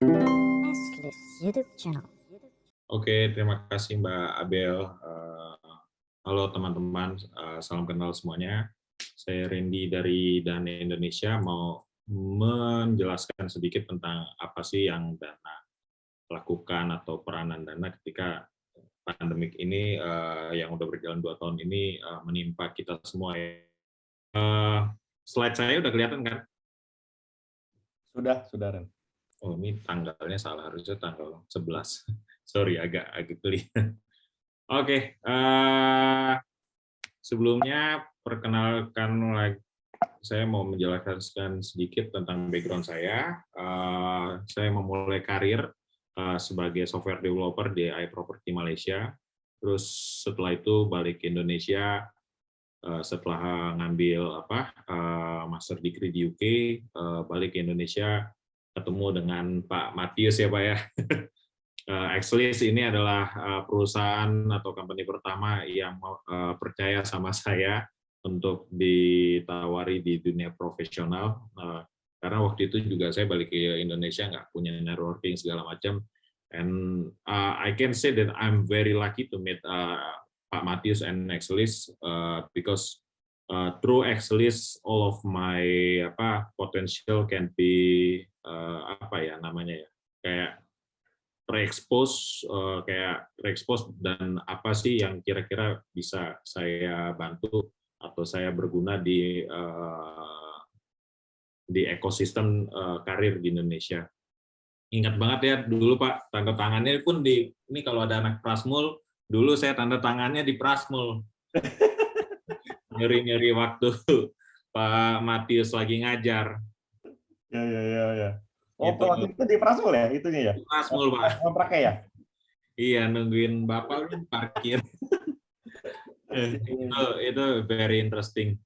Nestless YouTube channel. Oke, terima kasih Mbak Abel. Halo teman-teman, salam kenal semuanya. Saya Randy dari Dana Indonesia, mau menjelaskan sedikit tentang apa sih yang Dana lakukan atau peranan Dana ketika pandemik ini yang udah berjalan 2 tahun ini menimpa kita semua ya. Slide saya udah kelihatan kan? Sudah, Ren. Oh, ini tanggalnya salah, harusnya tanggal 11. Sorry, agak kelihatan. Oke, sebelumnya perkenalkan lagi, saya mau menjelaskan sedikit tentang background saya. Saya memulai karir sebagai software developer di iProperty Malaysia. Terus setelah itu balik ke Indonesia, setelah ngambil master degree di UK, balik ke Indonesia, ketemu dengan Pak Matius ya Pak ya. Exlist ini adalah perusahaan atau company pertama yang percaya sama saya untuk ditawari di dunia profesional. Karena waktu itu juga saya balik ke Indonesia nggak punya networking segala macam. And I can say that I'm very lucky to meet Pak Matius and Exlist because through Exlist all of my potential can be kayak terekspos dan apa sih yang kira-kira bisa saya bantu atau saya berguna di ekosistem karir di Indonesia. Ingat banget ya dulu Pak, tanda tangannya pun ini kalau ada anak Prasmul, dulu saya tanda tangannya di Prasmul. Nyeri waktu Pak Matius lagi ngajar. Ya. Oh, waktu itu di Prasmul ya, itunya ya? Di Prasmul, Pak. Kontraknya ya? Iya, nungguin Bapak parkir. itu very interesting.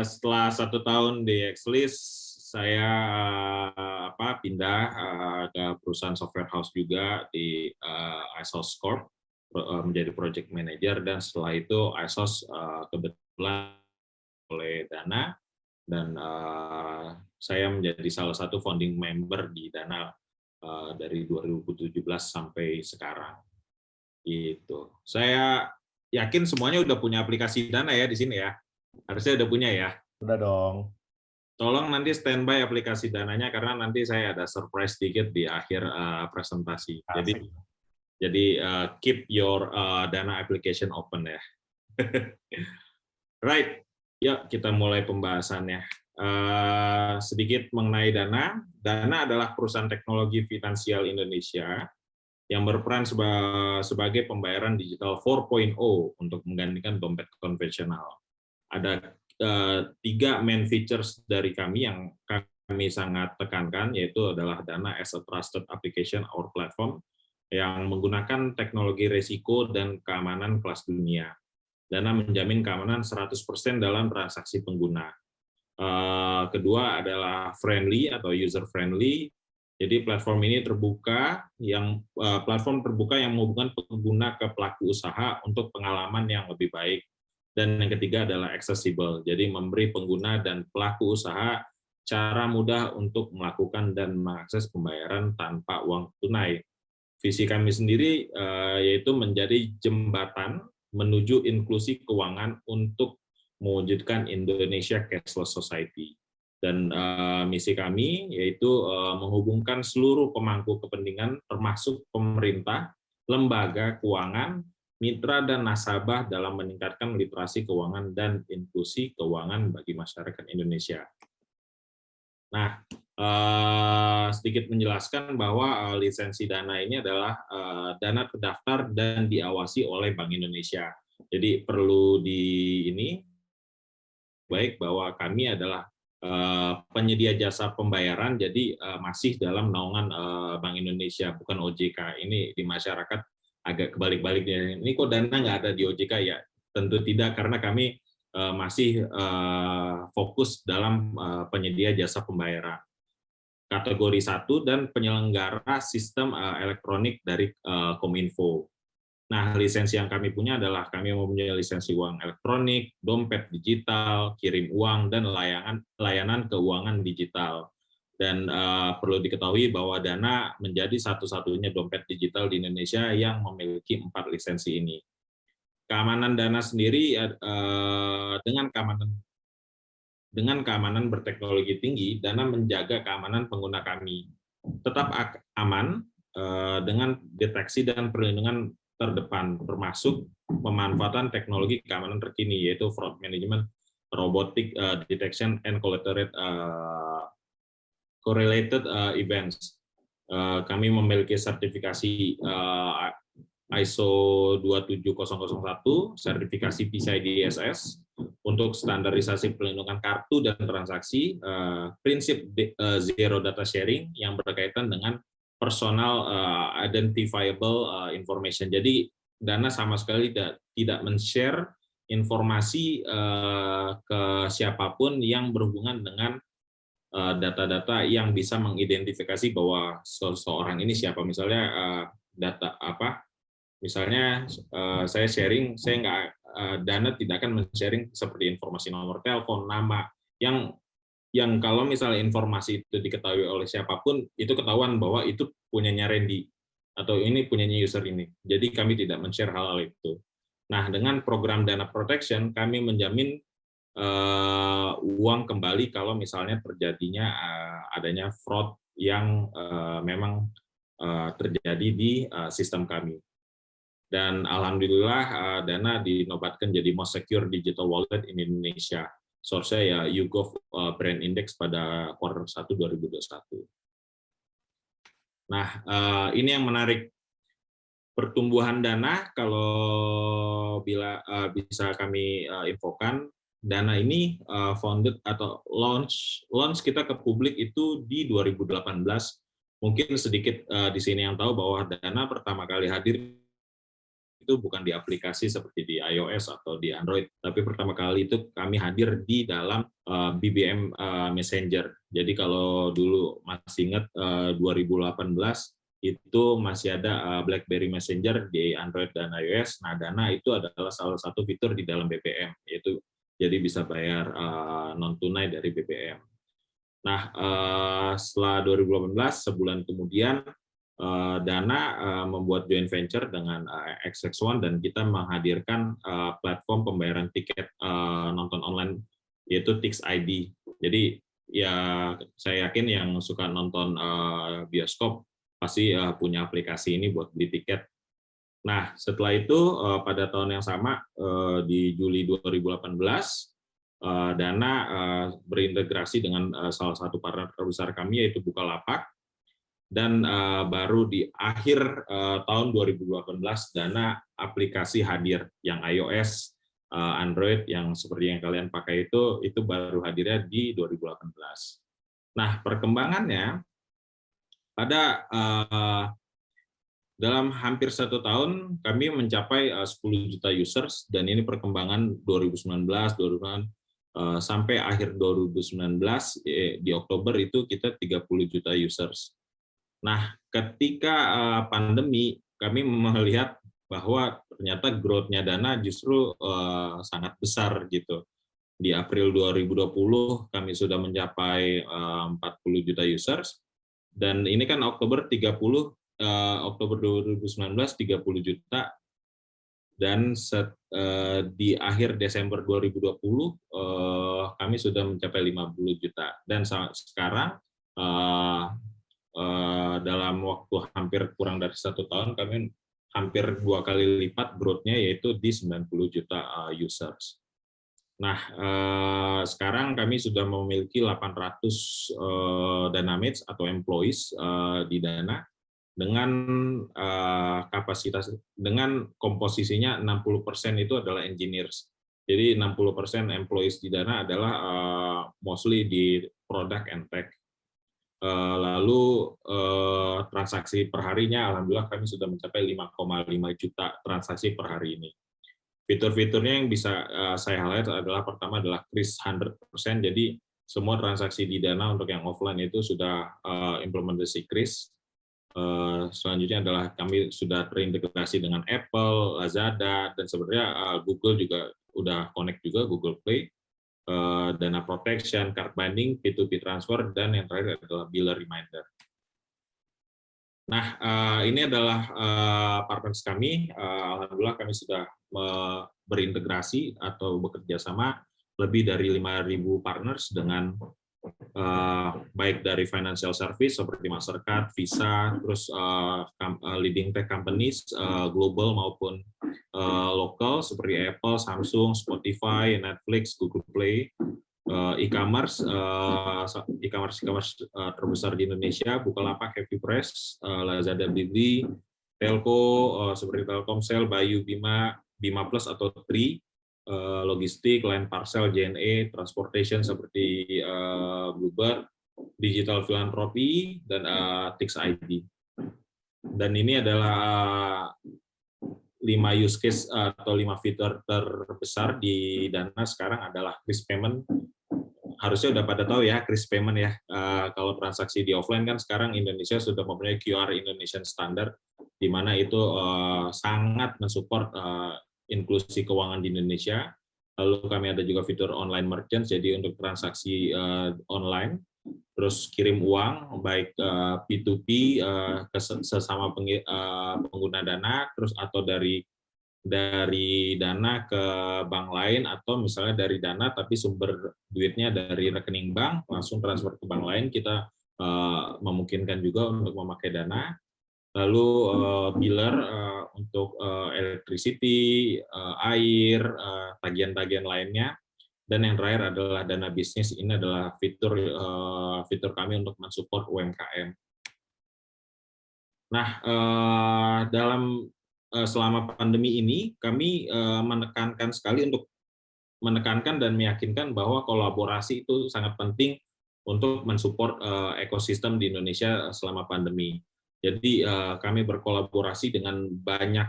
Setelah 1 tahun di Exlist, saya pindah ke perusahaan software house juga di ISOS Corp, menjadi project manager, dan setelah itu ISOS kebetulan oleh Dana, dan saya menjadi salah satu founding member di Dana dari 2017 sampai sekarang. Gitu. Saya yakin semuanya udah punya aplikasi Dana ya di sini ya. Harusnya udah punya ya. Udah dong. Tolong nanti standby aplikasi Dananya karena nanti saya ada surprise sedikit di akhir presentasi. Asik. Jadi keep your Dana application open ya. Right. Yuk kita mulai pembahasannya. Sedikit mengenai Dana. Dana adalah perusahaan teknologi finansial Indonesia yang berperan sebagai pembayaran digital 4.0 untuk menggantikan dompet konvensional. Ada 3 main features dari kami yang kami sangat tekankan, yaitu adalah Dana as a trusted application or platform yang menggunakan teknologi risiko dan keamanan kelas dunia. Dana menjamin keamanan 100% dalam transaksi pengguna. Kedua adalah friendly atau user friendly. Jadi platform ini platform terbuka yang menghubungkan pengguna ke pelaku usaha untuk pengalaman yang lebih baik. Dan yang ketiga adalah accessible. Jadi memberi pengguna dan pelaku usaha cara mudah untuk melakukan dan mengakses pembayaran tanpa uang tunai. Visi kami sendiri yaitu menjadi jembatan menuju inklusi keuangan untuk mewujudkan Indonesia Cashless Society. Dan misi kami yaitu menghubungkan seluruh pemangku kepentingan termasuk pemerintah, lembaga keuangan, mitra dan nasabah dalam meningkatkan literasi keuangan dan inklusi keuangan bagi masyarakat Indonesia. Nah, sedikit menjelaskan bahwa lisensi Dana ini adalah dana terdaftar dan diawasi oleh Bank Indonesia. Jadi perlu baik bahwa kami adalah penyedia jasa pembayaran, jadi masih dalam naungan Bank Indonesia, bukan OJK. Ini di masyarakat agak kebalik-baliknya. Ini kok Dana nggak ada di OJK ya? Tentu tidak, karena kami masih fokus dalam penyedia jasa pembayaran. Kategori 1 dan penyelenggara sistem elektronik dari Kominfo. Nah, lisensi yang kami punya adalah kami mempunyai lisensi uang elektronik, dompet digital, kirim uang, dan layanan keuangan digital. Dan perlu diketahui bahwa Dana menjadi satu-satunya dompet digital di Indonesia yang memiliki 4 lisensi ini. Keamanan Dana sendiri dengan keamanan berteknologi tinggi, Dana menjaga keamanan pengguna kami tetap aman dengan deteksi dan perlindungan terdepan, termasuk pemanfaatan teknologi keamanan terkini, yaitu fraud management, robotic detection, and correlated events. Kami memiliki sertifikasi ISO 27001, sertifikasi PCI DSS untuk standarisasi perlindungan kartu dan transaksi, prinsip zero data sharing yang berkaitan dengan personal identifiable information. Jadi Dana sama sekali tidak men-share informasi ke siapapun yang berhubungan dengan data-data yang bisa mengidentifikasi bahwa seseorang ini siapa. Misalnya data apa? Misalnya saya sharing, Dana tidak akan men-sharing seperti informasi nomor telepon, nama, yang kalau misalnya informasi itu diketahui oleh siapapun, itu ketahuan bahwa itu punyanya Randy atau ini punyanya user ini. Jadi kami tidak men-share hal-hal itu. Nah, dengan program Dana Protection, kami menjamin uang kembali kalau misalnya terjadinya adanya fraud yang memang terjadi di sistem kami. Dan alhamdulillah Dana dinobatkan jadi most secure digital wallet in Indonesia. Source-nya ya YouGov Brand Index pada kuartal 1 2021. Nah, ini yang menarik. Pertumbuhan Dana, kalau bisa kami infokan, Dana ini founded atau launch kita ke publik itu di 2018. Mungkin sedikit di sini yang tahu bahwa Dana pertama kali hadir itu bukan di aplikasi seperti di iOS atau di Android, tapi pertama kali itu kami hadir di dalam BBM Messenger. Jadi kalau dulu masih ingat 2018 itu masih ada BlackBerry Messenger di Android dan iOS. Nah, Dana itu adalah salah satu fitur di dalam BBM, yaitu jadi bisa bayar non tunai dari BBM. Nah, setelah 2018, sebulan kemudian Dana membuat joint venture dengan XX1 dan kita menghadirkan platform pembayaran tiket nonton online yaitu Tix ID. Jadi ya saya yakin yang suka nonton bioskop pasti punya aplikasi ini buat beli tiket. Nah, setelah itu pada tahun yang sama di Juli 2018 Dana berintegrasi dengan salah satu partner terbesar kami yaitu Bukalapak. Dan baru di akhir tahun 2018 Dana aplikasi hadir yang iOS, Android yang seperti yang kalian pakai itu baru hadirnya di 2018. Nah, perkembangannya pada dalam hampir 1 tahun kami mencapai 10 juta users dan ini perkembangan 2019 sampai akhir 2019 di Oktober itu kita 30 juta users. Nah, ketika pandemi, kami melihat bahwa ternyata growth-nya Dana justru sangat besar gitu. Di April 2020 kami sudah mencapai 40 juta users, dan ini kan Oktober 2019 30 juta, dan di akhir Desember 2020 kami sudah mencapai 50 juta. Dan sekarang dalam waktu hampir kurang dari 1 tahun kami hampir 2 kali lipat growth-nya yaitu di 90 juta users. Nah, sekarang kami sudah memiliki 800 Dynamics atau employees di Dana dengan kapasitas dengan komposisinya 60% itu adalah engineers. Jadi 60% employees di Dana adalah mostly di product and tech. Lalu transaksi perharinya alhamdulillah kami sudah mencapai 5,5 juta transaksi per hari ini. Fitur-fiturnya yang bisa saya highlight adalah pertama adalah Kris 100%, jadi semua transaksi di Dana untuk yang offline itu sudah implementasi Kris. Selanjutnya adalah kami sudah terintegrasi dengan Apple, Lazada, dan sebenarnya Google juga udah connect juga, Google Play. dana protection, card binding, P2P transfer, dan yang terakhir adalah biller reminder. Nah, ini adalah partners kami. Alhamdulillah kami sudah berintegrasi atau bekerja sama lebih dari 5.000 partners dengan baik dari financial service seperti Mastercard, Visa, terus leading tech companies global maupun lokal seperti Apple, Samsung, Spotify, Netflix, Google Play, e-commerce terbesar di Indonesia, Bukalapak, Happy Press, Lazada, Blibli, Telco seperti Telkomsel, Bayu, Bima, Bima Plus atau Tri, logistik, Line Parcel, JNE, transportation seperti Bluebird, Digital Philanthropy, dan Tix ID. Dan ini adalah 5 use case atau 5 fitur terbesar di Dana sekarang adalah Kris Payment. Harusnya udah pada tahu ya Kris Payment ya. Kalau transaksi di offline kan sekarang Indonesia sudah mempunyai QR Indonesian Standard, di mana itu sangat mensupport inklusi keuangan di Indonesia. Lalu kami ada juga fitur online merchant, jadi untuk transaksi online, terus kirim uang baik P2P ke sesama pengguna Dana, terus atau dari Dana ke bank lain, atau misalnya dari Dana tapi sumber duitnya dari rekening bank langsung transfer ke bank lain, kita memungkinkan juga untuk memakai Dana. Lalu biller untuk electricity, air, tagihan-tagihan lainnya, dan yang terakhir adalah Dana bisnis. Ini adalah fitur kami untuk mensupport UMKM. Nah, selama pandemi ini kami menekankan sekali untuk menekankan dan meyakinkan bahwa kolaborasi itu sangat penting untuk mensupport ekosistem di Indonesia selama pandemi. Jadi kami berkolaborasi dengan banyak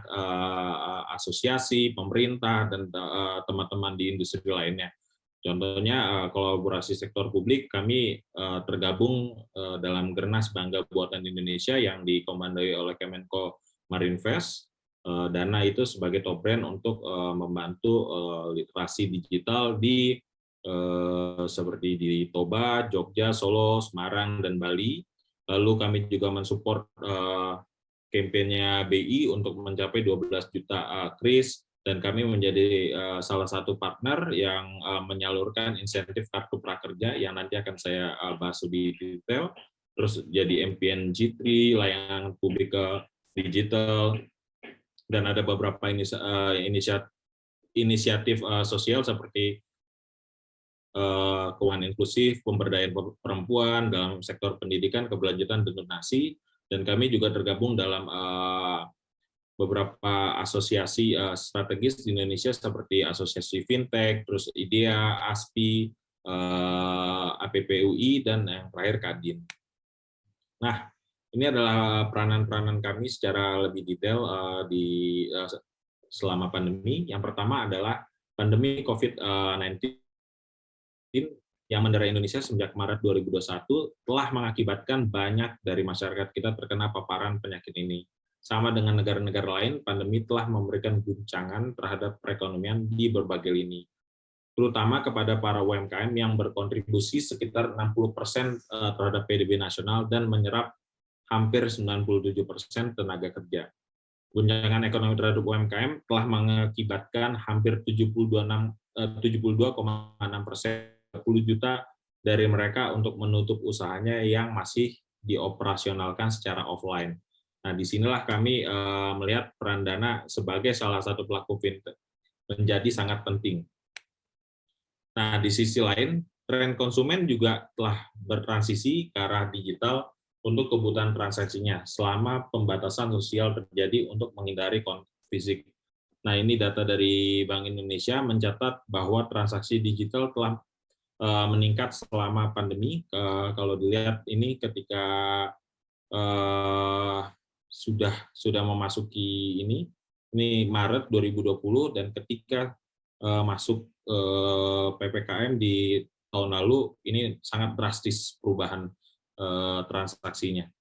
asosiasi, pemerintah, dan teman-teman di industri lainnya. Contohnya kolaborasi sektor publik, kami tergabung dalam Gernas Bangga Buatan Indonesia yang dikomandoi oleh Kemenko Marinvest. Dana itu sebagai top brand untuk membantu literasi digital di seperti di Toba, Jogja, Solo, Semarang, dan Bali. Lalu kami juga mensupport kampanye BI untuk mencapai 12 juta kris, dan kami menjadi salah satu partner yang menyalurkan insentif kartu prakerja yang nanti akan saya bahas lebih detail. Terus jadi MPN G3, layanan publik ke digital, dan ada beberapa inisiatif sosial seperti keuangan inklusif, pemberdayaan perempuan dalam sektor pendidikan, keberlanjutan, dan donasi. Dan kami juga tergabung dalam beberapa asosiasi strategis di Indonesia seperti Asosiasi Fintech, terus IDEA, ASPI, APPUI, dan yang terakhir Kadin. Nah, ini adalah peranan-peranan kami secara lebih detail selama pandemi. Yang pertama adalah pandemi COVID-19 yang mendera Indonesia sejak Maret 2021 telah mengakibatkan banyak dari masyarakat kita terkena paparan penyakit ini. Sama dengan negara-negara lain, pandemi telah memberikan guncangan terhadap perekonomian di berbagai lini, terutama kepada para UMKM yang berkontribusi sekitar 60% terhadap PDB nasional dan menyerap hampir 97% tenaga kerja. Guncangan ekonomi terhadap UMKM telah mengakibatkan hampir 72,6% 10 juta dari mereka untuk menutup usahanya yang masih dioperasionalkan secara offline. Nah, disinilah kami melihat peran Dana sebagai salah satu pelaku fintech menjadi sangat penting. Nah, di sisi lain, tren konsumen juga telah bertransisi ke arah digital untuk kebutuhan transaksinya selama pembatasan sosial terjadi untuk menghindari kontak fisik. Nah, ini data dari Bank Indonesia mencatat bahwa transaksi digital telah meningkat selama pandemi. Kalau dilihat ini ketika sudah memasuki ini Maret 2020, dan ketika masuk PPKM di tahun lalu, ini sangat drastis perubahan transaksinya.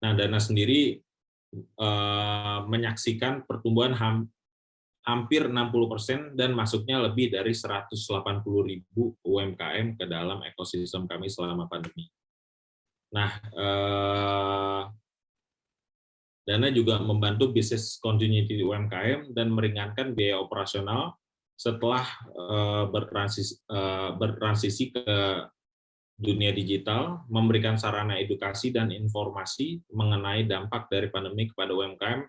Nah, Dana sendiri menyaksikan pertumbuhan hampir 60% dan masuknya lebih dari 180.000 UMKM ke dalam ekosistem kami selama pandemi. Nah, Dana juga membantu bisnis continuity UMKM dan meringankan biaya operasional setelah bertransisi ke dunia digital, memberikan sarana edukasi dan informasi mengenai dampak dari pandemi kepada UMKM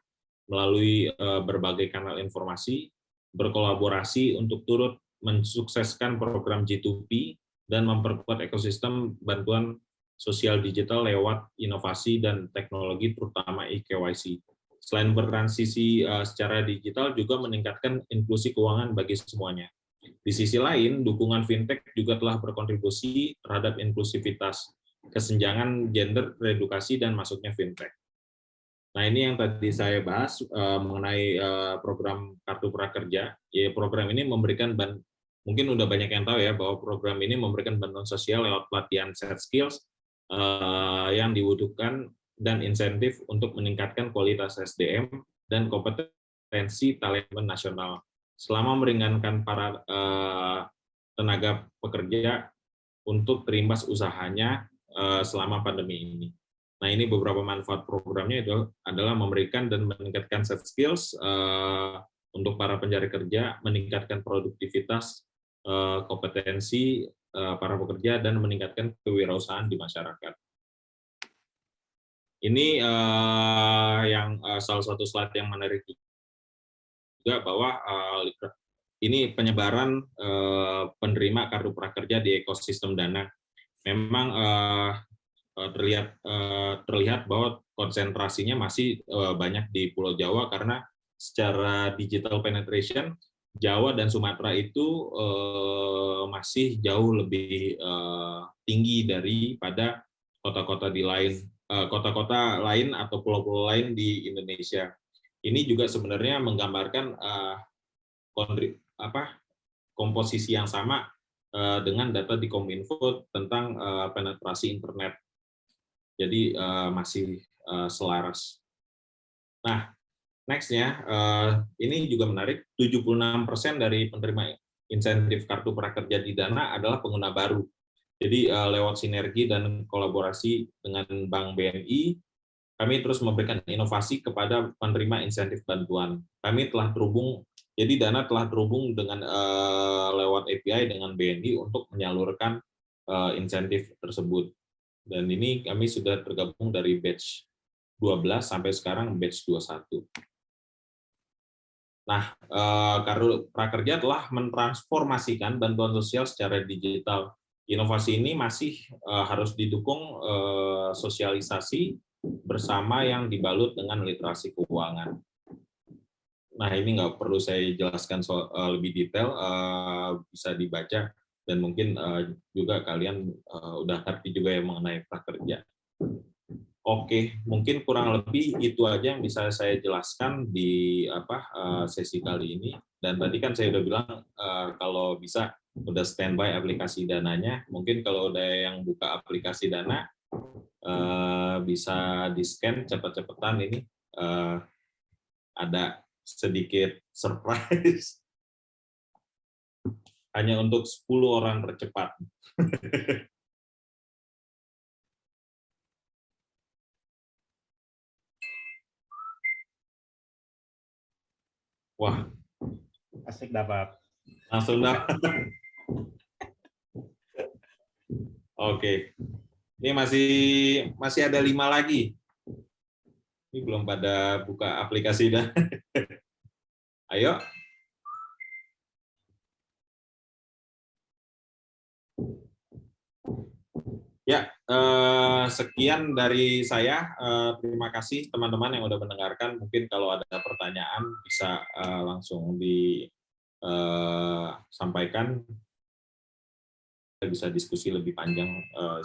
melalui berbagai kanal informasi, berkolaborasi untuk turut mensukseskan program G2P dan memperkuat ekosistem bantuan sosial digital lewat inovasi dan teknologi terutama eKYC. Selain bertransisi secara digital juga meningkatkan inklusi keuangan bagi semuanya. Di sisi lain, dukungan fintech juga telah berkontribusi terhadap inklusivitas, kesenjangan gender, reedukasi, dan masuknya fintech. Nah, ini yang tadi saya bahas mengenai program Kartu Prakerja. Ya, program ini memberikan mungkin udah banyak yang tahu ya bahwa program ini memberikan bantuan sosial lewat pelatihan set skills yang dibutuhkan dan insentif untuk meningkatkan kualitas SDM dan kompetensi talenta nasional selama meringankan para tenaga pekerja untuk terimbas usahanya selama pandemi ini. Nah, ini beberapa manfaat programnya adalah memberikan dan meningkatkan set skills untuk para pencari kerja, meningkatkan produktivitas, kompetensi para pekerja, dan meningkatkan kewirausahaan di masyarakat. Ini yang salah satu slide yang menarik juga bahwa ini penyebaran penerima kartu prakerja di ekosistem Dana. Memang terlihat bahwa konsentrasinya masih banyak di Pulau Jawa karena secara digital penetration Jawa dan Sumatera itu masih jauh lebih tinggi daripada kota-kota lain atau pulau-pulau lain di Indonesia. Ini juga sebenarnya menggambarkan komposisi yang sama dengan data di Kominfo tentang penetrasi internet. Jadi masih selaras. Nah, next-nya, ini juga menarik, 76% dari penerima insentif Kartu Prakerja di Dana adalah pengguna baru. Jadi lewat sinergi dan kolaborasi dengan Bank BNI, kami terus memberikan inovasi kepada penerima insentif bantuan. Kami telah terhubung, jadi Dana telah terhubung dengan lewat API dengan BNI untuk menyalurkan insentif tersebut. Dan ini kami sudah tergabung dari batch 12 sampai sekarang batch 21. Nah, Kartu Prakerja telah mentransformasikan bantuan sosial secara digital. Inovasi ini masih harus didukung sosialisasi bersama yang dibalut dengan literasi keuangan. Nah, ini nggak perlu saya jelaskan lebih detail, bisa dibaca, dan mungkin juga kalian udah ngerti juga ya mengenai prakerja. Oke, mungkin kurang lebih itu aja yang bisa saya jelaskan di sesi kali ini. Dan tadi kan saya udah bilang kalau bisa udah standby aplikasi Dananya. Mungkin kalau udah yang buka aplikasi Dana bisa di-scan cepet-cepetan ini. Ada sedikit surprise. Hanya untuk 10 orang tercepat. Wah, asik dapat. Langsung dapat. Oke. Ini masih ada 5 lagi. Ini belum pada buka aplikasi dah. Ayo. Ya, sekian dari saya. Terima kasih teman-teman yang udah mendengarkan. Mungkin kalau ada pertanyaan bisa langsung disampaikan. Kita bisa diskusi lebih panjang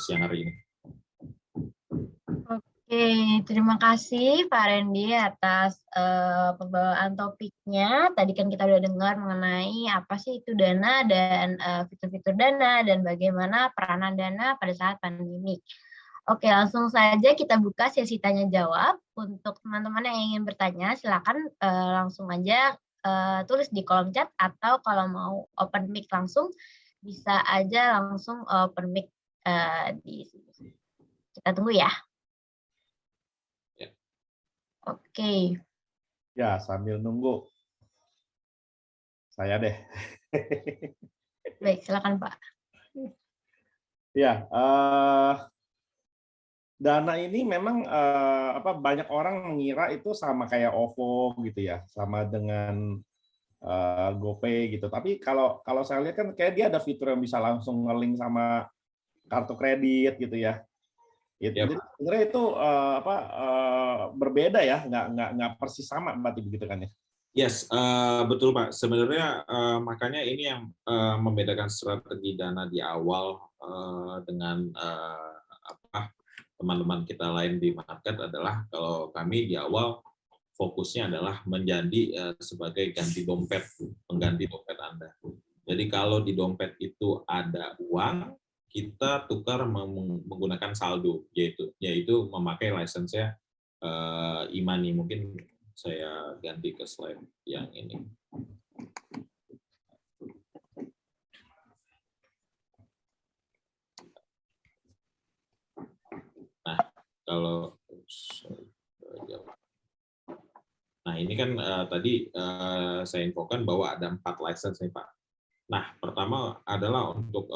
siang hari ini. Oke, terima kasih Pak Randy atas pembawaan topiknya. Tadi kan kita udah dengar mengenai apa sih itu Dana dan fitur-fitur Dana dan bagaimana peranan Dana pada saat pandemi. Oke, langsung saja kita buka sesi tanya jawab. Untuk teman-teman yang ingin bertanya, silakan langsung aja tulis di kolom chat, atau kalau mau open mic langsung bisa aja langsung open mic di sini. Kita tunggu ya. Ya. Oke. Ya, sambil nunggu. Saya deh. Baik, silakan Pak. Ya, Dana ini memang banyak orang mengira itu sama kayak OVO gitu ya, sama dengan GoPay gitu. Tapi kalau saya lihat kan kayak dia ada fitur yang bisa langsung nge-link sama kartu kredit gitu ya. Jadi sebenarnya itu berbeda ya, nggak persis sama berarti begitu kan ya? Yes, betul Pak. Sebenarnya makanya ini yang membedakan strategi Dana di awal dengan teman-teman kita lain di market adalah kalau kami di awal fokusnya adalah menjadi sebagai ganti dompet, pengganti dompet Anda. Jadi kalau di dompet itu ada uang, kita tukar menggunakan saldo, yaitu memakai license-nya e-money. Mungkin saya ganti ke slide yang ini. Nah, kalau ini kan tadi saya infokan bahwa ada 4 license nih Pak. Nah, pertama adalah untuk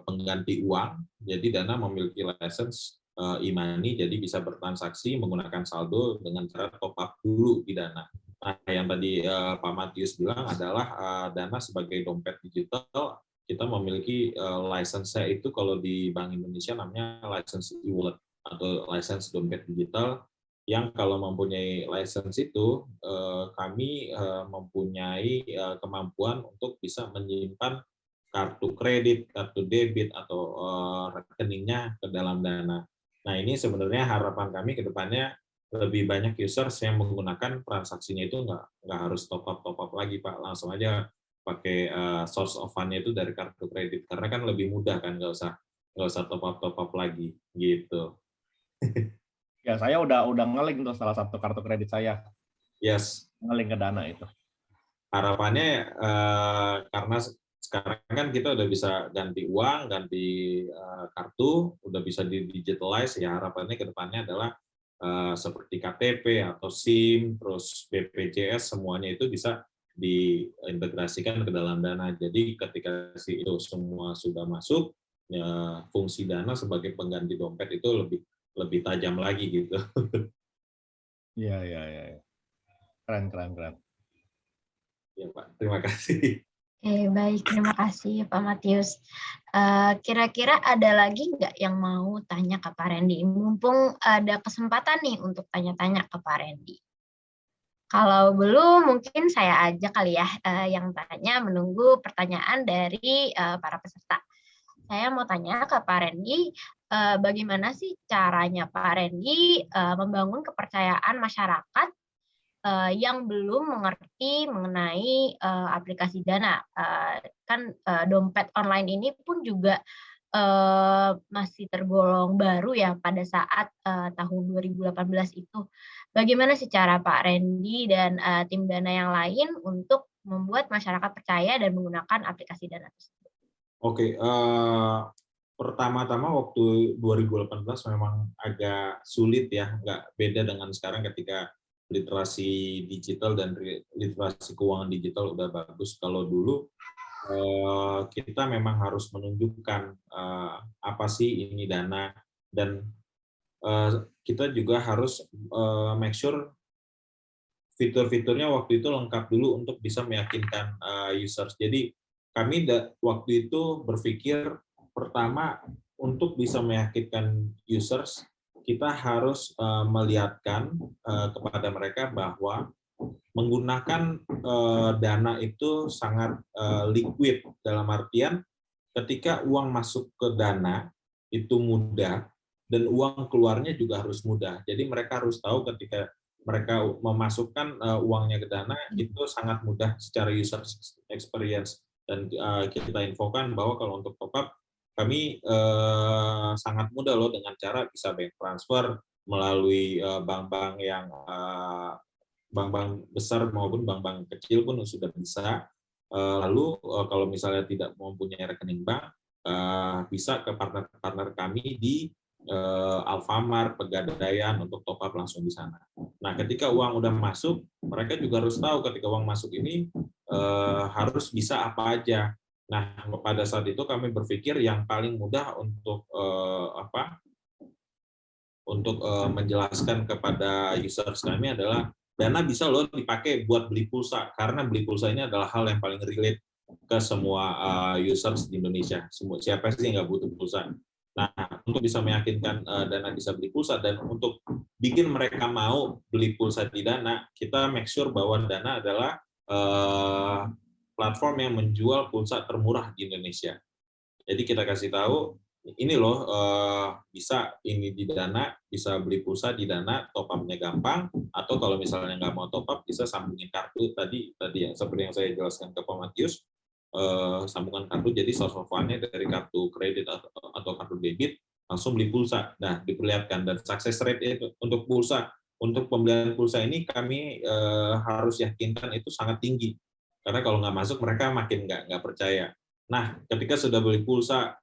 pengganti uang. Jadi Dana memiliki license e-money, jadi bisa bertransaksi menggunakan saldo dengan cara top up dulu di Dana. Nah, yang tadi Pak Matius bilang adalah Dana sebagai dompet digital, kita memiliki license-nya itu kalau di Bank Indonesia namanya license e-wallet atau license dompet digital, yang kalau mempunyai license itu, kami mempunyai kemampuan untuk bisa menyimpan kartu kredit, kartu debit, atau rekeningnya ke dalam Dana. Nah, ini sebenarnya harapan kami ke depannya lebih banyak users yang menggunakan transaksinya itu nggak harus top up lagi Pak, langsung aja pakai source of fund-nya itu dari kartu kredit, karena kan lebih mudah kan, nggak usah top up lagi gitu. Ya, saya udah nge-link tuh salah satu kartu kredit saya. Yes. Nge-link ke Dana itu. Harapannya karena sekarang kan kita udah bisa ganti uang, ganti kartu, udah bisa di-digitalize, ya harapannya ke depannya adalah seperti KTP atau SIM, terus BPJS, semuanya itu bisa diintegrasikan ke dalam Dana. Jadi ketika itu semua sudah masuk, ya, fungsi Dana sebagai pengganti dompet itu lebih tajam lagi gitu. Iya. Keren. Ya Pak, terima kasih. Oke, baik. Terima kasih Pak Matius. Kira-kira ada lagi nggak yang mau tanya ke Pak Randy? Mumpung ada kesempatan nih untuk tanya-tanya ke Pak Randy. Kalau belum, mungkin saya aja kali ya yang tanya, menunggu pertanyaan dari para peserta. Saya mau tanya ke Pak Randy, bagaimana sih caranya Pak Randy membangun kepercayaan masyarakat yang belum mengerti mengenai aplikasi Dana. Kan dompet online ini pun juga masih tergolong baru ya pada saat tahun 2018 itu. Bagaimana sih cara Pak Randy dan tim Dana yang lain untuk membuat masyarakat percaya dan menggunakan aplikasi Dana tersebut? Oke, pertama-tama waktu 2018 memang agak sulit ya, nggak beda dengan sekarang ketika literasi digital dan literasi keuangan digital udah bagus. Kalau dulu kita memang harus menunjukkan apa sih ini Dana, dan kita juga harus make sure fitur-fiturnya waktu itu lengkap dulu untuk bisa meyakinkan users. Jadi kami waktu itu berpikir pertama untuk bisa meyakinkan users, kita harus melihatkan kepada mereka bahwa menggunakan Dana itu sangat liquid, dalam artian ketika uang masuk ke Dana itu mudah dan uang keluarnya juga harus mudah. Jadi mereka harus tahu ketika mereka memasukkan uangnya ke Dana itu sangat mudah secara user experience. Dan kita infokan bahwa kalau untuk top up, kami sangat mudah loh dengan cara bisa bank transfer melalui bank-bank yang bank-bank besar maupun bank-bank kecil pun sudah bisa. Lalu kalau misalnya tidak mempunyai rekening bank, bisa ke partner-partner kami di Alfamart, Pegadaian untuk top up langsung di sana. Nah, ketika uang udah masuk, mereka juga harus tahu ketika uang masuk ini harus bisa apa aja. Nah, pada saat itu kami berpikir yang paling mudah untuk menjelaskan kepada users kami adalah Dana bisa loh dipakai buat beli pulsa, karena beli pulsa ini adalah hal yang paling relate ke semua users di Indonesia. Siapa sih yang nggak butuh pulsa? Nah, untuk bisa meyakinkan Dana bisa beli pulsa dan untuk bikin mereka mau beli pulsa di Dana, kita make sure bahwa Dana adalah platform yang menjual pulsa termurah di Indonesia. Jadi kita kasih tahu, ini loh bisa ini di Dana, bisa beli pulsa di Dana, top up-nya gampang, atau kalau misalnya nggak mau top up, bisa sambungin kartu tadi yang seperti yang saya jelaskan ke Pak Matius, sambungan kartu, jadi source of fund-nya dari kartu kredit atau kartu debit, langsung beli pulsa. Nah, diperlihatkan, dan success rate itu untuk pulsa, untuk pembelian pulsa ini kami harus yakinkan itu sangat tinggi, karena kalau nggak masuk mereka makin nggak percaya. Nah, ketika sudah beli pulsa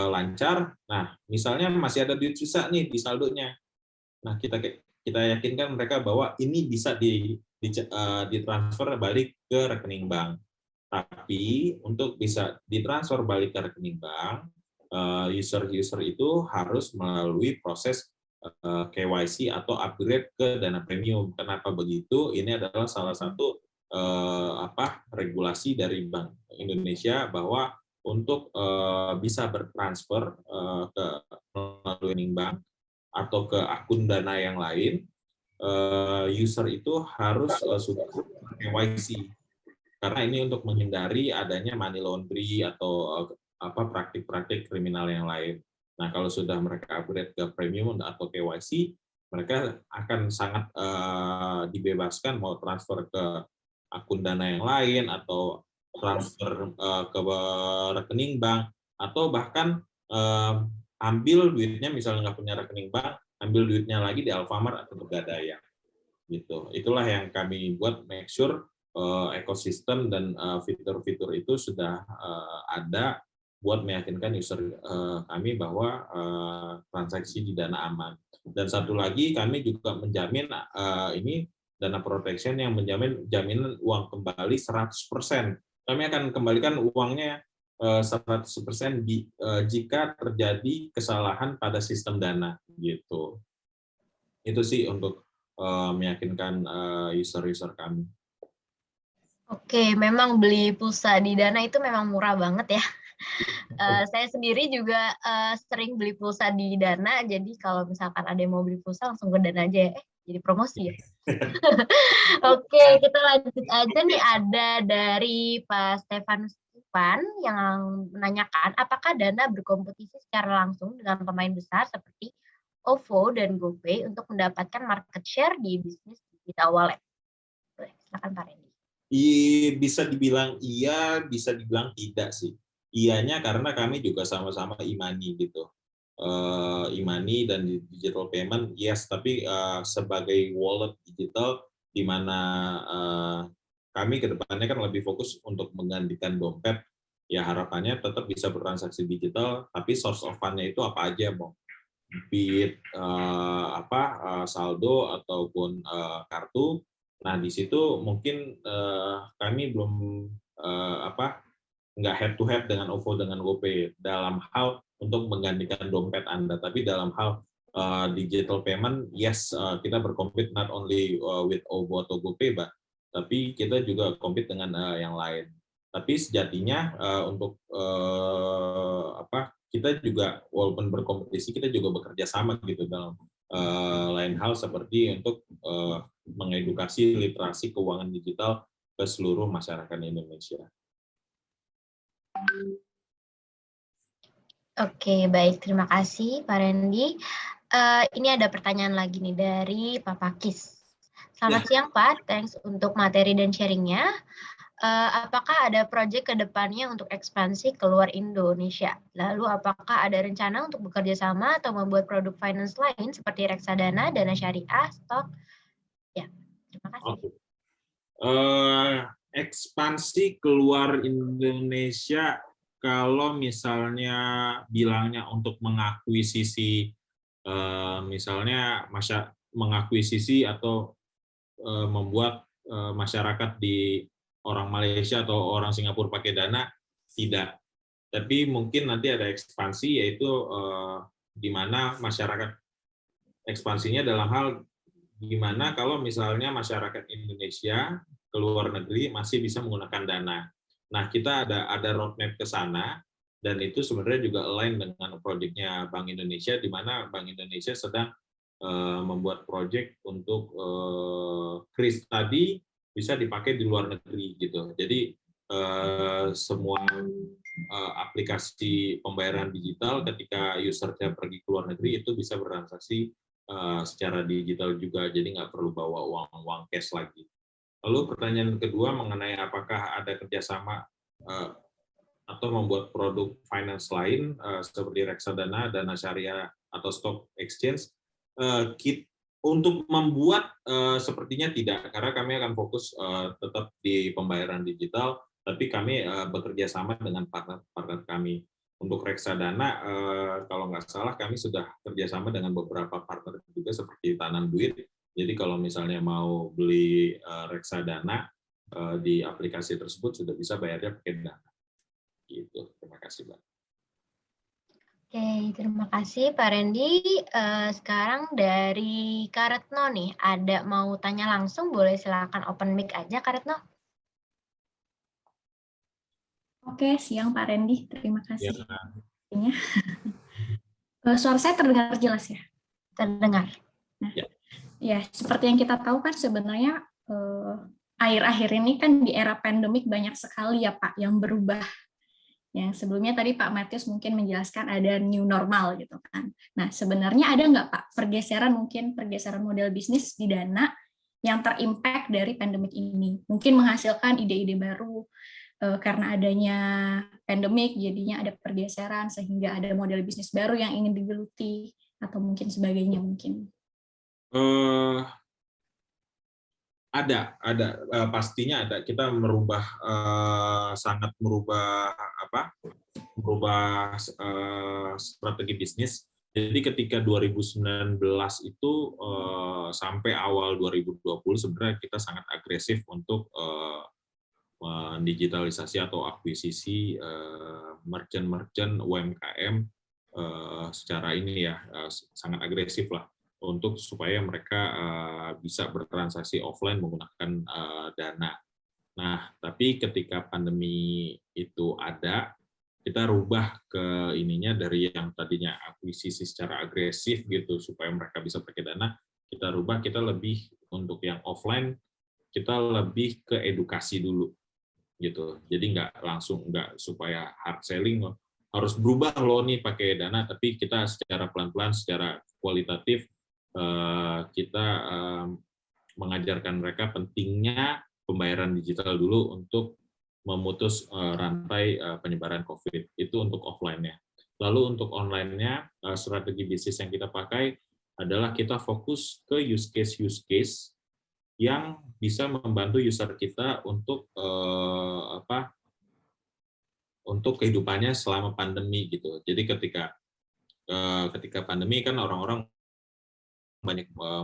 lancar, nah misalnya masih ada duit sisa nih di saldonya, nah kita yakinkan mereka bahwa ini bisa ditransfer balik ke rekening bank. Tapi untuk bisa ditransfer balik ke rekening bank, user itu harus melalui proses KYC atau upgrade ke Dana Premium. Kenapa begitu? Ini adalah salah satu regulasi dari Bank Indonesia bahwa untuk bisa bertransfer ke melalui rekening bank atau ke akun Dana yang lain, user itu harus sudah KYC, karena ini untuk menghindari adanya money laundry atau praktik-praktik kriminal yang lain. Nah, kalau sudah mereka upgrade ke premium atau KYC, mereka akan sangat dibebaskan mau transfer ke akun Dana yang lain atau transfer ke rekening bank, atau bahkan ambil duitnya, misalnya nggak punya rekening bank, ambil duitnya lagi di Alfamart atau Pegadaian. Gitu. Itulah yang kami buat, make sure ekosistem dan fitur-fitur itu sudah ada buat meyakinkan user kami bahwa transaksi di Dana aman. Dan satu lagi, kami juga menjamin ini Dana Protection yang menjamin jaminan uang kembali 100%. Kami akan kembalikan uangnya 100% jika terjadi kesalahan pada sistem Dana, gitu. Itu sih untuk meyakinkan user-user kami. Oke, memang beli pulsa di Dana itu memang murah banget ya. Saya sendiri juga sering beli pulsa di Dana, jadi kalau misalkan ada yang mau beli pulsa langsung ke Dana aja ya. Jadi promosi ya. Oke, kita lanjut aja nih, ada dari Pak Stefanus Ivan yang menanyakan apakah Dana berkompetisi secara langsung dengan pemain besar seperti OVO dan GoPay untuk mendapatkan market share di bisnis digital wallet. Silakan Pak Randy. Bisa dibilang iya, bisa dibilang tidak sih. Iyanya karena kami juga sama-sama e-money gitu. E-money dan digital payment, yes, tapi sebagai wallet digital, di mana kami ke depannya kan lebih fokus untuk menggantikan dompet, ya harapannya tetap bisa bertransaksi digital, tapi source of fund-nya itu apa aja, Bang? Bit, saldo ataupun kartu. Nah, di situ mungkin kami belum nggak head to head dengan OVO dengan GoPay dalam hal untuk menggantikan dompet Anda, tapi dalam hal digital payment, yes, kita berkompet not only with OVO atau GoPay, tapi kita juga compete dengan yang lain. Tapi sejatinya untuk kita juga walaupun berkompetisi, kita juga bekerja sama gitu dalam lain hal seperti untuk mengedukasi literasi keuangan digital ke seluruh masyarakat Indonesia. Oke, baik. Terima kasih, Pak Randy. Ini ada pertanyaan lagi nih dari Pak Pakis. Selamat siang, Pak. Thanks untuk materi dan sharingnya. Apakah ada proyek ke depannya untuk ekspansi keluar Indonesia? Lalu apakah ada rencana untuk bekerja sama atau membuat produk finance lain seperti reksadana, dana syariah, stok, Ya, terima kasih. Oke. Ekspansi keluar Indonesia, kalau misalnya bilangnya untuk mengakuisisi, misalnya mengakuisisi atau membuat masyarakat di orang Malaysia atau orang Singapura pakai Dana, tidak. Tapi mungkin nanti ada ekspansi, yaitu di mana masyarakat ekspansinya dalam hal gimana kalau misalnya masyarakat Indonesia ke luar negeri masih bisa menggunakan Dana. Nah, kita ada roadmap ke sana, dan itu sebenarnya juga align dengan proyeknya Bank Indonesia, di mana Bank Indonesia sedang membuat proyek untuk kris tadi bisa dipakai di luar negeri gitu. Jadi semua aplikasi pembayaran digital ketika usernya pergi ke luar negeri itu bisa bertransaksi secara digital juga, jadi nggak perlu bawa uang cash lagi. Lalu pertanyaan kedua mengenai apakah ada kerjasama atau membuat produk finance lain seperti reksadana, dana syariah, atau stock exchange. Untuk membuat sepertinya tidak, karena kami akan fokus tetap di pembayaran digital, tapi kami bekerja sama dengan partner kami. Untuk reksadana, kalau nggak salah kami sudah kerjasama dengan beberapa partner juga seperti Tanan Duit. Jadi kalau misalnya mau beli reksadana di aplikasi tersebut sudah bisa bayarnya pakai Dana. Gitu. Terima kasih, Mbak. Oke, terima kasih Pak Randy. Sekarang dari Kak Retno nih, ada mau tanya langsung, boleh silakan open mic aja Kak Retno. Oke, siang Pak Randy, terima kasih. Ya. Suara saya terdengar jelas ya? Terdengar. Nah, ya, seperti yang kita tahu kan sebenarnya akhir-akhir ini kan di era pandemik banyak sekali ya Pak yang berubah. Yang sebelumnya tadi Pak Matius mungkin menjelaskan ada new normal gitu kan. Nah, sebenarnya ada nggak Pak pergeseran model bisnis di Dana yang terimpact dari pandemik ini? Mungkin menghasilkan ide-ide baru, karena adanya pandemik jadinya ada pergeseran sehingga ada model bisnis baru yang ingin digeluti atau mungkin sebagainya mungkin. Ada pastinya ada. Kita sangat merubah strategi bisnis. Jadi ketika 2019 itu sampai awal 2020 sebenarnya kita sangat agresif untuk digitalisasi atau akuisisi merchant UMKM secara ini ya, sangat agresif lah untuk supaya mereka bisa bertransaksi offline menggunakan Dana. Nah, tapi ketika pandemi itu ada, kita rubah ke ininya dari yang tadinya akuisisi secara agresif gitu supaya mereka bisa pakai Dana, kita rubah, kita lebih untuk yang offline, kita lebih ke edukasi dulu gitu. Jadi nggak supaya hard selling harus berubah loh nih pakai Dana, tapi kita secara pelan-pelan, secara kualitatif kita mengajarkan mereka pentingnya pembayaran digital dulu untuk memutus rantai penyebaran COVID. Itu untuk offline-nya. Lalu untuk online-nya, strategi bisnis yang kita pakai adalah kita fokus ke use case yang bisa membantu user kita untuk untuk kehidupannya selama pandemi gitu. Jadi ketika pandemi kan orang-orang